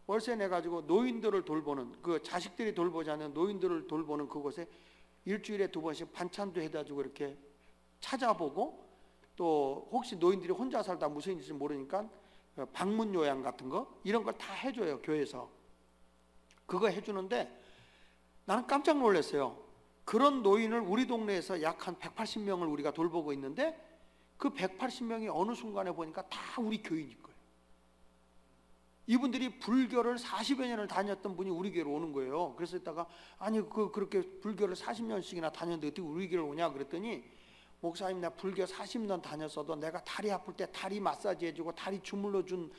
월세 내가지고 노인들을 돌보는, 그 자식들이 돌보지 않는 노인들을 돌보는 그곳에 일주일에 2번씩 반찬도 해가지고 이렇게 찾아보고, 또 혹시 노인들이 혼자 살다 무슨 일인지 모르니까 방문 요양 같은 거 이런 걸 다 해줘요. 교회에서 그거 해주는데 나는 깜짝 놀랐어요. 그런 노인을 우리 동네에서 약 한 180명을 우리가 돌보고 있는데 그 180명이 어느 순간에 보니까 다 우리 교인일 거예요. 이분들이 불교를 40여 년을 다녔던 분이 우리 교회로 오는 거예요. 그래서 이따가 아니 그렇게 불교를 40년씩이나 다녔는데 어떻게 우리 교회로 오냐 그랬더니, 목사님 나 불교 40년 다녔어도 내가 다리 아플 때 다리 마사지 해주고 다리 주물러 준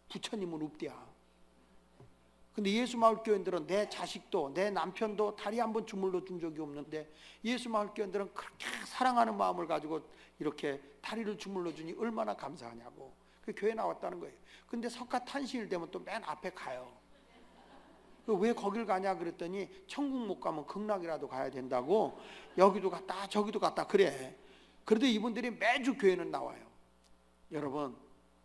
부처님은 없대야. 근데 예수마을교인들은 내 자식도 내 남편도 다리 한번 주물러 준 적이 없는데 예수마을교인들은 그렇게 사랑하는 마음을 가지고 이렇게 다리를 주물러 주니 얼마나 감사하냐고. 그 교회 나왔다는 거예요. 근데 석가탄신일 되면 또 맨 앞에 가요. 왜 거길 가냐 그랬더니 천국 못 가면 극락이라도 가야 된다고, 여기도 갔다 저기도 갔다 그래. 그래도 이분들이 매주 교회는 나와요. 여러분,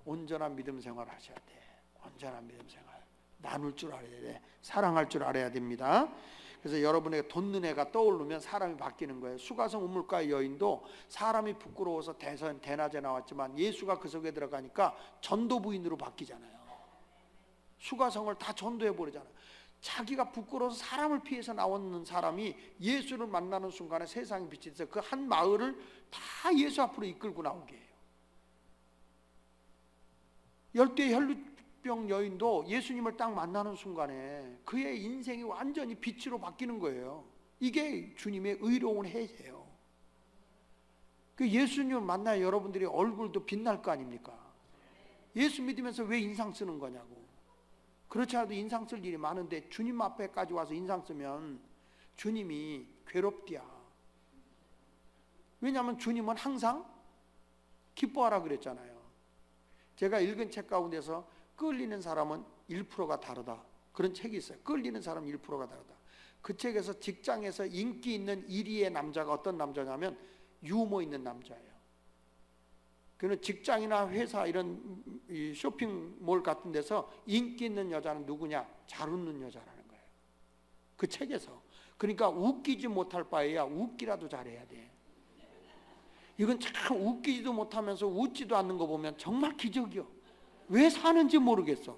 온전한 믿음 생활 하셔야 돼. 온전한 믿음 생활. 나눌 줄 알아야 돼. 사랑할 줄 알아야 됩니다. 그래서 여러분에게 돈 눈에가 떠오르면 사람이 바뀌는 거예요. 수가성 우물가의 여인도 사람이 부끄러워서 대낮에 나왔지만 예수가 그 속에 들어가니까 전도 부인으로 바뀌잖아요. 수가성을 다 전도해 버리잖아요. 자기가 부끄러워서 사람을 피해서 나오는 사람이 예수를 만나는 순간에 세상의 빛이 돼서 그 한 마을을 다 예수 앞으로 이끌고 나오게 해요. 열대 혈루병 여인도 예수님을 딱 만나는 순간에 그의 인생이 완전히 빛으로 바뀌는 거예요. 이게 주님의 의로운 해예요. 그 예수님을 만나야 여러분들이 얼굴도 빛날 거 아닙니까? 예수 믿으면서 왜 인상 쓰는 거냐고. 그렇지 않아도 인상 쓸 일이 많은데 주님 앞에까지 와서 인상 쓰면 주님이 괴롭디야. 왜냐하면 주님은 항상 기뻐하라 그랬잖아요. 제가 읽은 책 가운데서 끌리는 사람은 1%가 다르다, 그런 책이 있어요. 끌리는 사람은 1%가 다르다. 그 책에서 직장에서 인기 있는 1위의 남자가 어떤 남자냐면 유머 있는 남자예요. 그는 직장이나 회사 이런 쇼핑몰 같은 데서 인기 있는 여자는 누구냐? 잘 웃는 여자라는 거예요. 그 책에서. 그러니까 웃기지 못할 바에야 웃기라도 잘해야 돼. 이건 참 웃기지도 못하면서 웃지도 않는 거 보면 정말 기적이요. 왜 사는지 모르겠어.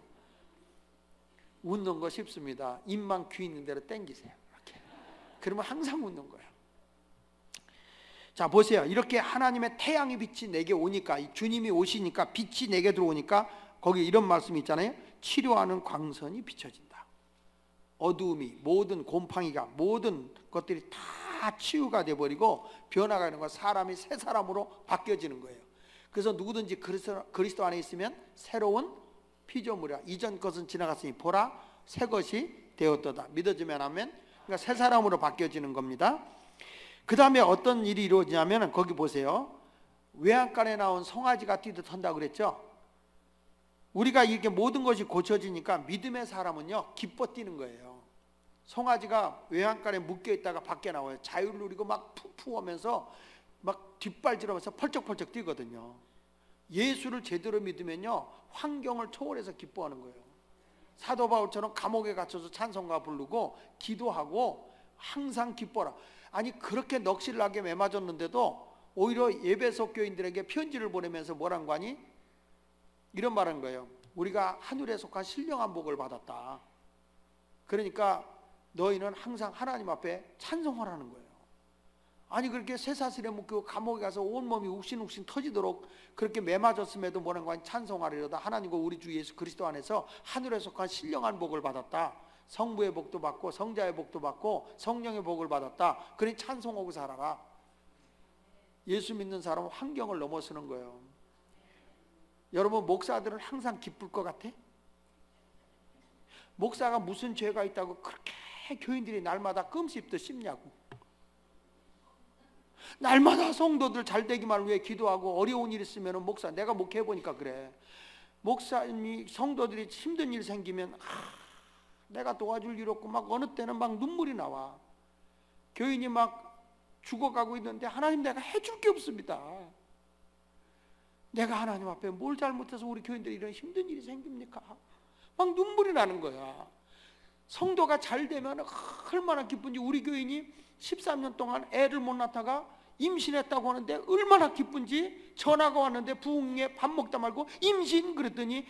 웃는 거 쉽습니다. 입만 귀 있는 대로 땡기세요. 이렇게. 그러면 항상 웃는 거예요. 자, 보세요. 이렇게 하나님의 태양의 빛이 내게 오니까, 주님이 오시니까, 빛이 내게 들어오니까 거기 이런 말씀이 있잖아요. 치료하는 광선이 비춰진다. 어두움이, 모든 곰팡이가, 모든 것들이 다 치유가 돼버리고 변화가 되는 거예요. 사람이 새 사람으로 바뀌어지는 거예요. 그래서 누구든지 그리스도 안에 있으면 새로운 피조물이야. 이전 것은 지나갔으니 보라 새 것이 되었도다. 믿어지면 아멘. 그러니까 새 사람으로 바뀌어지는 겁니다. 그 다음에 어떤 일이 이루어지냐면 거기 보세요. 외양간에 나온 송아지가 뛰듯 한다고 그랬죠. 우리가 이렇게 모든 것이 고쳐지니까 믿음의 사람은요 기뻐 뛰는 거예요. 송아지가 외양간에 묶여 있다가 밖에 나와요. 자유를 누리고 막 푸푸 하면서 막 뒷발질하면서 펄쩍펄쩍 뛰거든요. 예수를 제대로 믿으면요 환경을 초월해서 기뻐하는 거예요. 사도 바울처럼 감옥에 갇혀서 찬송가 부르고 기도하고 항상 기뻐라. 아니 그렇게 넋일나게 매맞았는데도 오히려 예배소 교인들에게 편지를 보내면서 뭐란 거 아니? 이런 말한 거예요. 우리가 하늘에 속한 신령한 복을 받았다. 그러니까 너희는 항상 하나님 앞에 찬송하라는 거예요. 아니 그렇게 쇠사슬에 묶이고 감옥에 가서 온몸이 욱신욱신 터지도록 그렇게 매맞았음에도 뭐란 거 아니? 찬송하리로다. 하나님과 우리 주 예수 그리스도 안에서 하늘에 속한 신령한 복을 받았다. 성부의 복도 받고 성자의 복도 받고 성령의 복을 받았다. 그러니 찬송하고 살아라. 예수 믿는 사람은 환경을 넘어서는 거예요. 여러분 목사들은 항상 기쁠 것 같아? 목사가 무슨 죄가 있다고 그렇게 교인들이 날마다 끔씹듯 씹냐고. 날마다 성도들 잘 되기만 위해 기도하고 어려운 일 있으면 목사 내가 목회해보니까 그래. 목사님이 성도들이 힘든 일 생기면 내가 도와줄 일 없고 막 어느 때는 막 눈물이 나와. 교인이 막 죽어가고 있는데 하나님 내가 해줄 게 없습니다. 내가 하나님 앞에 뭘 잘못해서 우리 교인들이 이런 힘든 일이 생깁니까? 막 눈물이 나는 거야. 성도가 잘 되면 얼마나 기쁜지. 우리 교인이 13년 동안 애를 못 낳다가 임신했다고 하는데 얼마나 기쁜지. 전화가 왔는데 부흥에 밥 먹다 말고 임신 그랬더니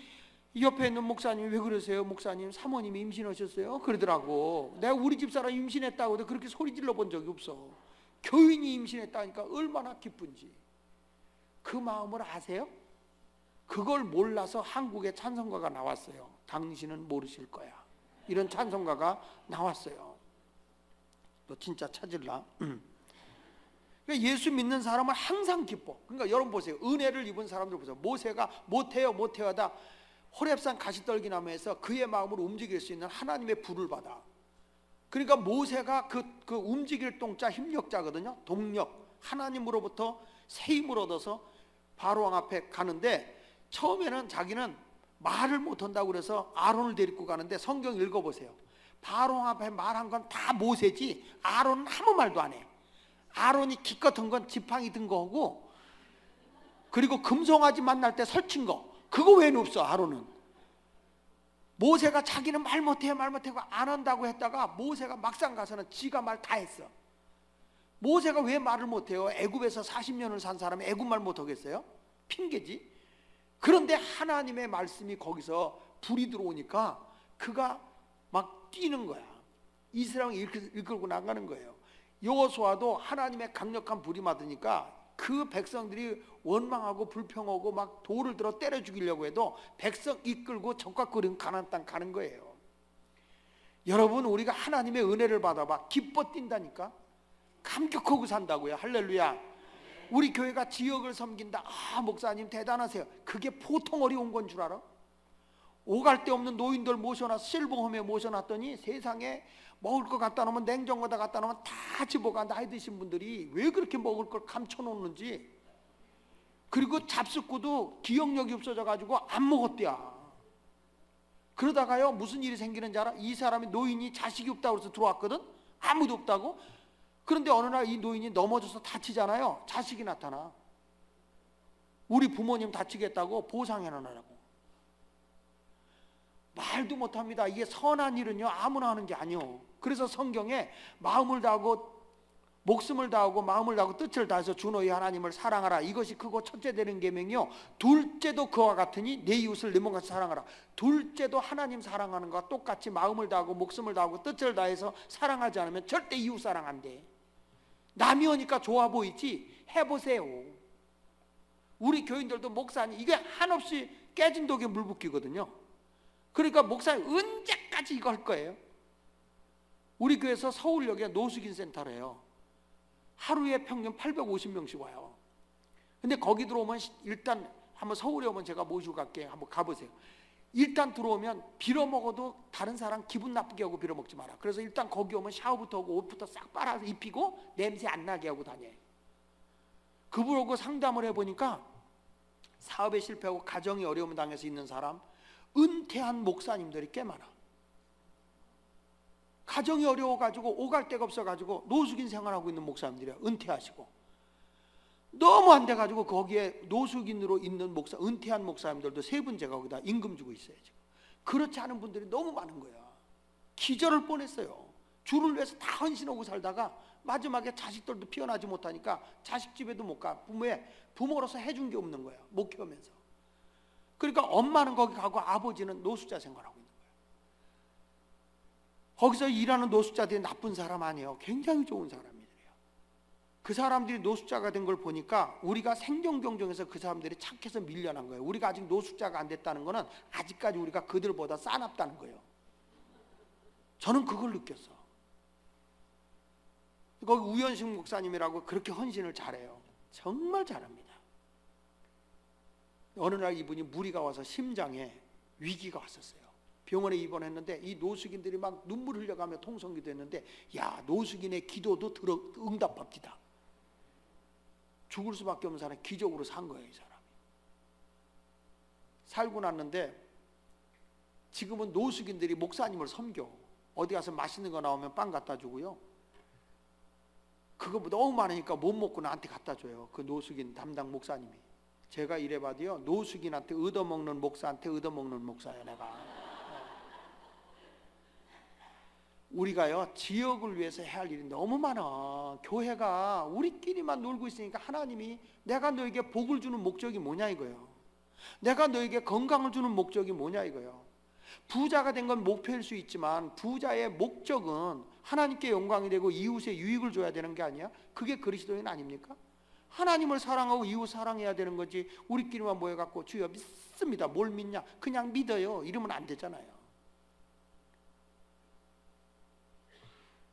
옆에 있는 목사님이 왜 그러세요? 목사님 사모님이 임신하셨어요? 그러더라고. 내가 우리 집사람 임신했다고 해도 그렇게 소리 질러 본 적이 없어. 교인이 임신했다니까 얼마나 기쁜지. 그 마음을 아세요? 그걸 몰라서 한국에 찬송가가 나왔어요. 당신은 모르실 거야. 이런 찬송가가 나왔어요. 너 진짜 찾을라? 그러니까 예수 믿는 사람은 항상 기뻐. 그러니까 여러분 보세요. 은혜를 입은 사람들 보세요. 모세가 못해요 하다 호렙산 가시떨기나무에서 그의 마음을 움직일 수 있는 하나님의 불을 받아. 그러니까 모세가 그 움직일 동자 힘력자거든요. 동력. 하나님으로부터 새 힘을 얻어서 바로왕 앞에 가는데 처음에는 자기는 말을 못한다고 그래서 아론을 데리고 가는데 성경 읽어보세요. 바로왕 앞에 말한 건 다 모세지 아론은 아무 말도 안 해. 아론이 기껏 든 건 지팡이 든 거고 그리고 금송아지 만날 때 설친 거 그거 외에는 없어. 아론은 모세가 자기는 말 못해요 안 한다고 했다가 모세가 막상 가서는 지가 말 다 했어. 모세가 왜 말을 못해요? 애굽에서 40년을 산 사람이 애굽말 못하겠어요? 핑계지. 그런데 하나님의 말씀이 거기서 불이 들어오니까 그가 막 막 뛰는 거야. 이스라엘을 이끌고 나가는 거예요. 여호수아도 하나님의 강력한 불이 맞으니까 그 백성들이 원망하고 불평하고 막 돌을 들어 때려 죽이려고 해도 백성 이끌고 적과 그린 가나안 땅 가는 거예요. 여러분, 우리가 하나님의 은혜를 받아봐 기뻐 뛴다니까. 감격하고 산다고요. 할렐루야. 우리 교회가 지역을 섬긴다. 목사님 대단하세요. 그게 보통 어려운 건 줄 알아? 오갈 데 없는 노인들 모셔놔 실버홈에 모셔놨더니 세상에 먹을 거 갖다 놓으면 냉장고에다 갖다 놓으면 다 집어가. 나이 드신 분들이 왜 그렇게 먹을 걸 감춰놓는지. 그리고 잡숫고도 기억력이 없어져 가지고 안 먹었대야. 그러다가요 무슨 일이 생기는지 알아? 이 사람이 노인이 자식이 없다고 해서 들어왔거든. 아무도 없다고. 그런데 어느 날 이 노인이 넘어져서 다치잖아요. 자식이 나타나. 우리 부모님 다치겠다고 보상해놓으라고. 말도 못합니다. 이게 선한 일은요 아무나 하는 게 아니요. 그래서 성경에 마음을 다하고 목숨을 다하고 마음을 다하고 뜻을 다해서 주 너희 하나님을 사랑하라. 이것이 크고 첫째 되는 계명이요. 둘째도 그와 같으니 내 이웃을 내 몸같이 사랑하라. 둘째도 하나님 사랑하는 것과 똑같이 마음을 다하고 목숨을 다하고 뜻을 다해서 사랑하지 않으면 절대 이웃 사랑 안 돼. 남이 오니까 좋아 보이지 해보세요. 우리 교인들도 목사님 이게 한없이 깨진 독에 물 붓기거든요. 그러니까 목사님 언제까지 이거 할 거예요? 우리 교회에서 서울역에 노숙인 센터래요. 하루에 평균 850명씩 와요. 근데 거기 들어오면 일단 한번 서울에 오면 제가 모시고 갈게. 한번 가보세요. 일단 들어오면 빌어먹어도 다른 사람 기분 나쁘게 하고 빌어먹지 마라. 그래서 일단 거기 오면 샤워부터 하고 옷부터 싹 빨아서 입히고 냄새 안 나게 하고 다녀요. 그분하고 상담을 해보니까 사업에 실패하고 가정이 어려움 당해서 있는 사람, 은퇴한 목사님들이 꽤 많아. 가정이 어려워가지고 오갈 데가 없어가지고 노숙인 생활하고 있는 목사님들이야. 은퇴하시고 너무 안 돼가지고 거기에 노숙인으로 있는 목사, 은퇴한 목사님들도 세 분째가 거기다 임금 주고 있어요. 지금 그렇지 않은 분들이 너무 많은 거야. 기절을 뻔했어요. 주를 위해서 다 헌신하고 살다가 마지막에 자식들도 피어나지 못하니까 자식 집에도 못 가. 부모로서 해준 게 없는 거야. 못 키우면서. 그러니까 엄마는 거기 가고 아버지는 노숙자 생활하고 있는 거예요. 거기서 일하는 노숙자들이 나쁜 사람 아니에요. 굉장히 좋은 사람이에요. 그 사람들이 노숙자가 된 걸 보니까 우리가 생존 경쟁에서 그 사람들이 착해서 밀려난 거예요. 우리가 아직 노숙자가 안 됐다는 거는 아직까지 우리가 그들보다 싸납다는 거예요. 저는 그걸 느꼈어. 거기 우현식 목사님이라고 그렇게 헌신을 잘해요. 정말 잘합니다. 어느 날 이분이 무리가 와서 심장에 위기가 왔었어요. 병원에 입원했는데 이 노숙인들이 막 눈물 흘려가며 통성기도 했는데, 야, 노숙인의 기도도 응답합니다. 죽을 수밖에 없는 사람이 기적으로 산 거예요. 이 사람이 살고 났는데 지금은 노숙인들이 목사님을 섬겨. 어디 가서 맛있는 거 나오면 빵 갖다 주고요. 그거 너무 많으니까 못 먹고 나한테 갖다 줘요. 그 노숙인 담당 목사님이. 제가 이래봐도요, 노숙인한테 얻어먹는 목사한테 얻어먹는 목사예요. 내가 우리가요 지역을 위해서 해야 할 일이 너무 많아. 교회가 우리끼리만 놀고 있으니까 하나님이 내가 너에게 복을 주는 목적이 뭐냐 이거예요. 내가 너에게 건강을 주는 목적이 뭐냐 이거예요. 부자가 된 건 목표일 수 있지만 부자의 목적은 하나님께 영광이 되고 이웃에 유익을 줘야 되는 게 아니야? 그게 그리스도인 아닙니까? 하나님을 사랑하고 이웃 사랑해야 되는 거지. 우리끼리만 모여갖고 주여 믿습니다. 뭘 믿냐? 그냥 믿어요. 이러면 안 되잖아요.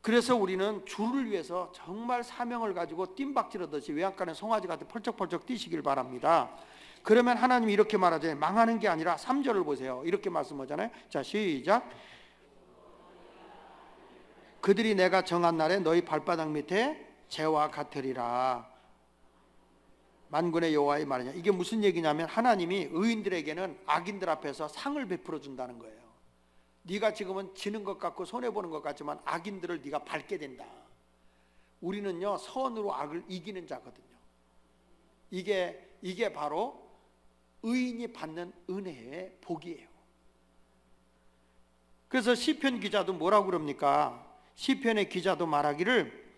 그래서 우리는 주를 위해서 정말 사명을 가지고 뜀박질하듯이 외양간에 송아지 같은 펄쩍펄쩍 뛰시길 바랍니다. 그러면 하나님이 이렇게 말하잖아요. 망하는 게 아니라 3절을 보세요. 이렇게 말씀하잖아요. 자, 시작. 그들이 내가 정한 날에 너희 발바닥 밑에 재와 같으리라. 만군의 여호와의 말이냐. 이게 무슨 얘기냐면 하나님이 의인들에게는 악인들 앞에서 상을 베풀어 준다는 거예요. 네가 지금은 지는 것 같고 손해보는 것 같지만 악인들을 네가 밟게 된다. 우리는요 선으로 악을 이기는 자거든요. 이게 바로 의인이 받는 은혜의 복이에요. 그래서 시편 기자도 뭐라고 그럽니까? 시편의 기자도 말하기를,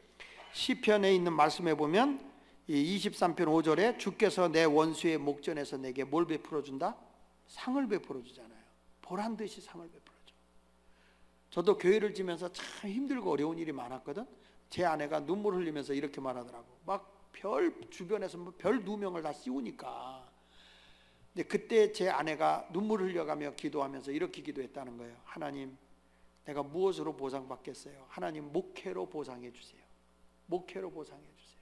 시편에 있는 말씀에 보면 23편 5절에 주께서 내 원수의 목전에서 내게 뭘 베풀어 준다? 상을 베풀어 주잖아요. 보란 듯이 상을 베풀어 줘. 저도 교회를 지면서 참 힘들고 어려운 일이 많았거든. 제 아내가 눈물 흘리면서 이렇게 말하더라고. 막 별 주변에서 별 누명을 다 씌우니까. 근데 그때 제 아내가 눈물 흘려가며 기도하면서 이렇게 기도했다는 거예요. 하나님, 내가 무엇으로 보상받겠어요? 하나님, 목회로 보상해 주세요. 목회로 보상해 주세요.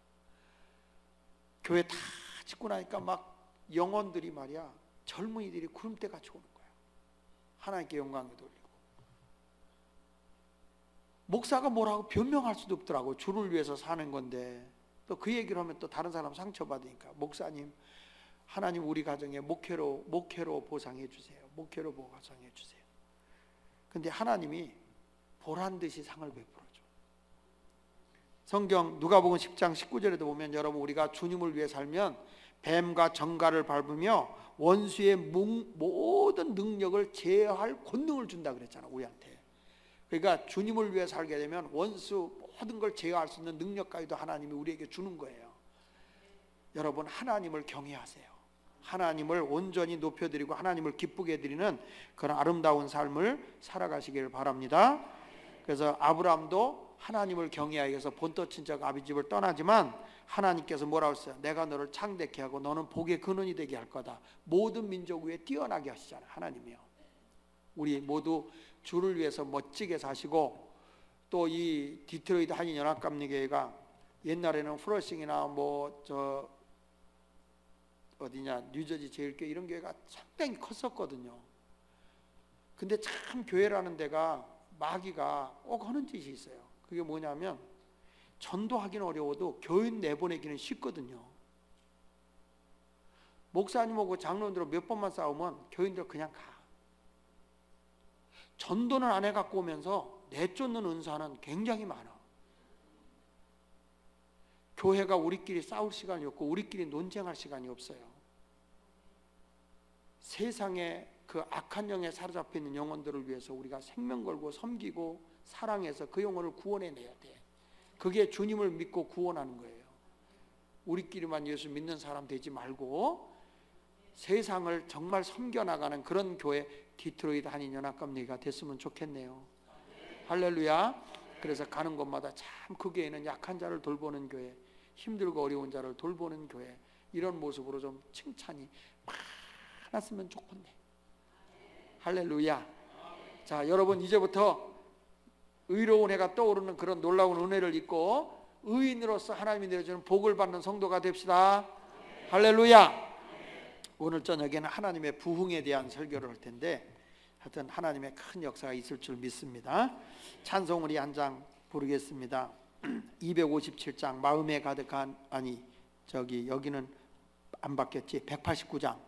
교회 다 짓고 나니까 막 영혼들이 말이야, 젊은이들이 구름대같이 오는 거야. 하나님께 영광을 돌리고. 목사가 뭐라고 변명할 수도 없더라고. 주를 위해서 사는 건데. 또 그 얘기를 하면 또 다른 사람 상처받으니까, 목사님, 하나님 우리 가정에 목회로 보상해 주세요. 목회로 보상해 주세요. 근데 하나님이 보란 듯이 상을 베풀어줘. 성경 누가복음 10장 19절에도 보면, 여러분, 우리가 주님을 위해 살면 뱀과 정갈을 밟으며 원수의 모든 능력을 제어할 권능을 준다 그랬잖아, 우리한테. 그러니까 주님을 위해 살게 되면 원수 모든 걸 제어할 수 있는 능력까지도 하나님이 우리에게 주는 거예요. 여러분, 하나님을 경외하세요. 하나님을 온전히 높여드리고 하나님을 기쁘게 해드리는 그런 아름다운 삶을 살아가시길 바랍니다. 그래서 아브라함도 하나님을 경외하기 위해서 본토 친척 아비 집을 떠나지만, 하나님께서 뭐라고 했어요? 내가 너를 창대케 하고 너는 복의 근원이 되게 할 거다. 모든 민족 위에 뛰어나게 하시잖아요, 하나님이요. 우리 모두 주를 위해서 멋지게 사시고, 또 이 디트로이트 한인연합감리교회가 옛날에는 플러싱이나 어디냐, 뉴저지 제일교회 이런 교회가 상당히 컸었거든요. 근데 참 교회라는 데가 마귀가 꼭 하는 짓이 있어요. 그게 뭐냐면, 전도하기는 어려워도 교인 내보내기는 쉽거든요. 목사님하고 장로님들 몇 번만 싸우면 교인들 그냥 가. 전도는 안 해갖고 오면서 내쫓는 은사는 굉장히 많아. 교회가 우리끼리 싸울 시간이 없고 우리끼리 논쟁할 시간이 없어요. 세상에 그 악한 영에 사로잡혀 있는 영혼들을 위해서 우리가 생명 걸고 섬기고 사랑해서 그 영혼을 구원해내야 돼. 그게 주님을 믿고 구원하는 거예요. 우리끼리만 예수 믿는 사람 되지 말고 세상을 정말 섬겨나가는 그런 교회, 디트로이트 한인연합감리가 됐으면 좋겠네요. 할렐루야. 그래서 가는 곳마다 참 그 교회는 약한 자를 돌보는 교회, 힘들고 어려운 자를 돌보는 교회, 이런 모습으로 좀 칭찬이 많았으면 좋겠네. 할렐루야. 자, 여러분, 이제부터 의로운 해가 떠오르는 그런 놀라운 은혜를 입고 의인으로서 하나님이 내려주는 복을 받는 성도가 됩시다. 할렐루야. 오늘 저녁에는 하나님의 부흥에 대한 설교를 할 텐데, 하여튼 하나님의 큰 역사가 있을 줄 믿습니다. 찬송 우리 한 장 부르겠습니다. 257장 마음에 가득한, 여기는 안 바뀌었지. 189장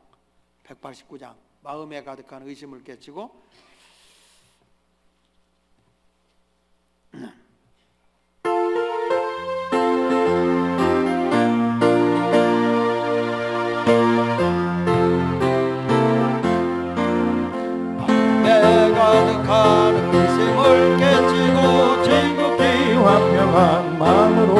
마음에 가득한 의심을 깨치고, 가득한 의심을 깨치고 지극히 화평한 마음으로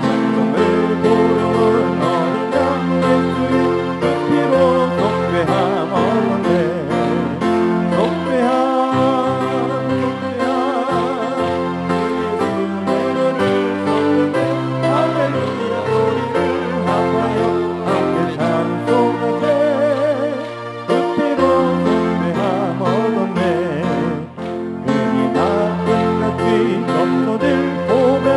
성경을 부르는 어린 양 예수의 그 피로 속죄함 얻었네. 속죄함 예수의 노래를 썼는데 할렐루야 소리를 합하여 함께 찬송하세. 그 피로 속죄함 얻었네. 그니 나 끝났지. 넘노들 보배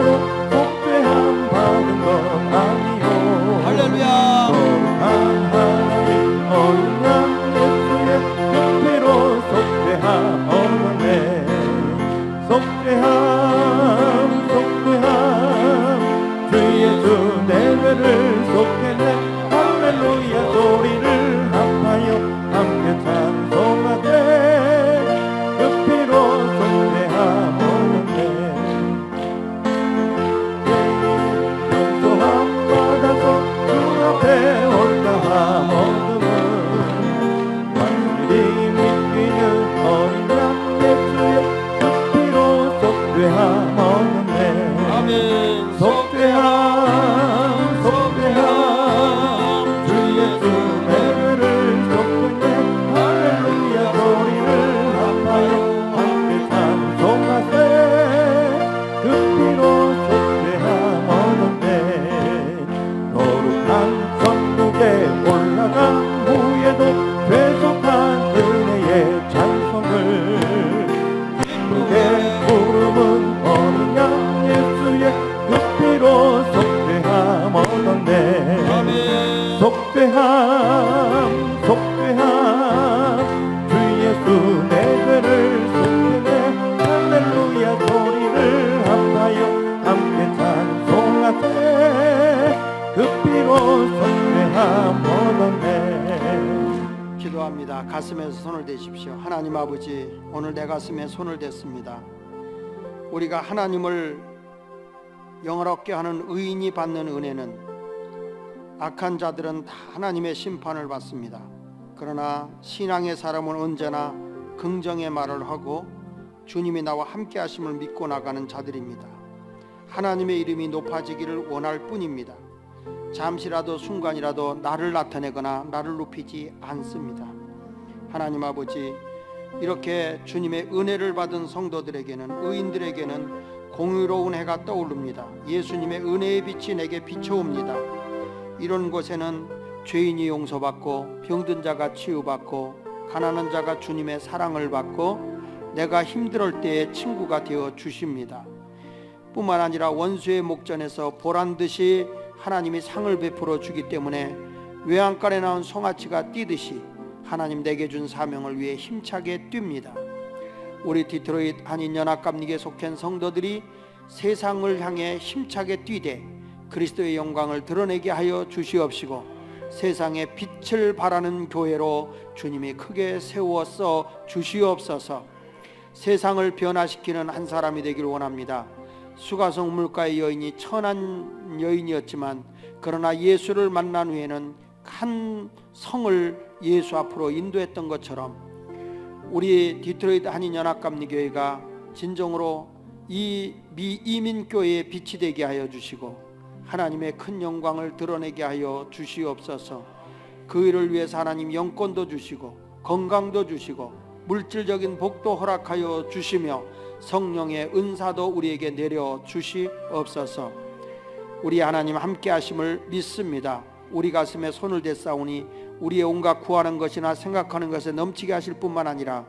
한 번 없네. 기도합니다. 가슴에서 손을 대십시오. 하나님 아버지, 오늘 내 가슴에 손을 댔습니다. 우리가 하나님을 영화롭게 하는 의인이 받는 은혜는 악한 자들은 다 하나님의 심판을 받습니다. 그러나 신앙의 사람은 언제나 긍정의 말을 하고 주님이 나와 함께 하심을 믿고 나가는 자들입니다. 하나님의 이름이 높아지기를 원할 뿐입니다. 잠시라도 순간이라도 나를 나타내거나 나를 높이지 않습니다. 하나님 아버지, 이렇게 주님의 은혜를 받은 성도들에게는, 의인들에게는 공의로운 해가 떠오릅니다. 예수님의 은혜의 빛이 내게 비춰옵니다. 이런 곳에는 죄인이 용서받고 병든 자가 치유받고 가난한 자가 주님의 사랑을 받고 내가 힘들 때에 친구가 되어 주십니다. 뿐만 아니라 원수의 목전에서 보란듯이 하나님이 상을 베풀어 주기 때문에 외양간에 나온 송아치가 뛰듯이 하나님 내게 준 사명을 위해 힘차게 뜁니다. 우리 디트로이트 한인연합감리교에 속한 성도들이 세상을 향해 힘차게 뛰되 그리스도의 영광을 드러내게 하여 주시옵시고 세상에 빛을 발하는 교회로 주님이 크게 세워서 주시옵소서. 세상을 변화시키는 한 사람이 되기를 원합니다. 수가성 물가의 여인이 천한 여인이었지만 그러나 예수를 만난 후에는 한 성을 예수 앞으로 인도했던 것처럼 우리 디트로이트 한인연합감리교회가 진정으로 이 미이민교회의 빛이 되게 하여 주시고 하나님의 큰 영광을 드러내게 하여 주시옵소서. 그 일을 위해서 하나님 영권도 주시고 건강도 주시고 물질적인 복도 허락하여 주시며 성령의 은사도 우리에게 내려 주시옵소서. 우리 하나님 함께 하심을 믿습니다. 우리 가슴에 손을 대사오니 우리의 온갖 구하는 것이나 생각하는 것에 넘치게 하실 뿐만 아니라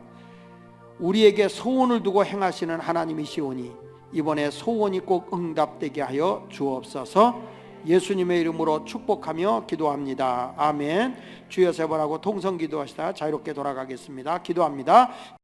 우리에게 소원을 두고 행하시는 하나님이시오니 이번에 소원이 꼭 응답되게 하여 주옵소서. 예수님의 이름으로 축복하며 기도합니다. 아멘. 주여 세 번하고 통성 기도하시다 자유롭게 돌아가겠습니다. 기도합니다.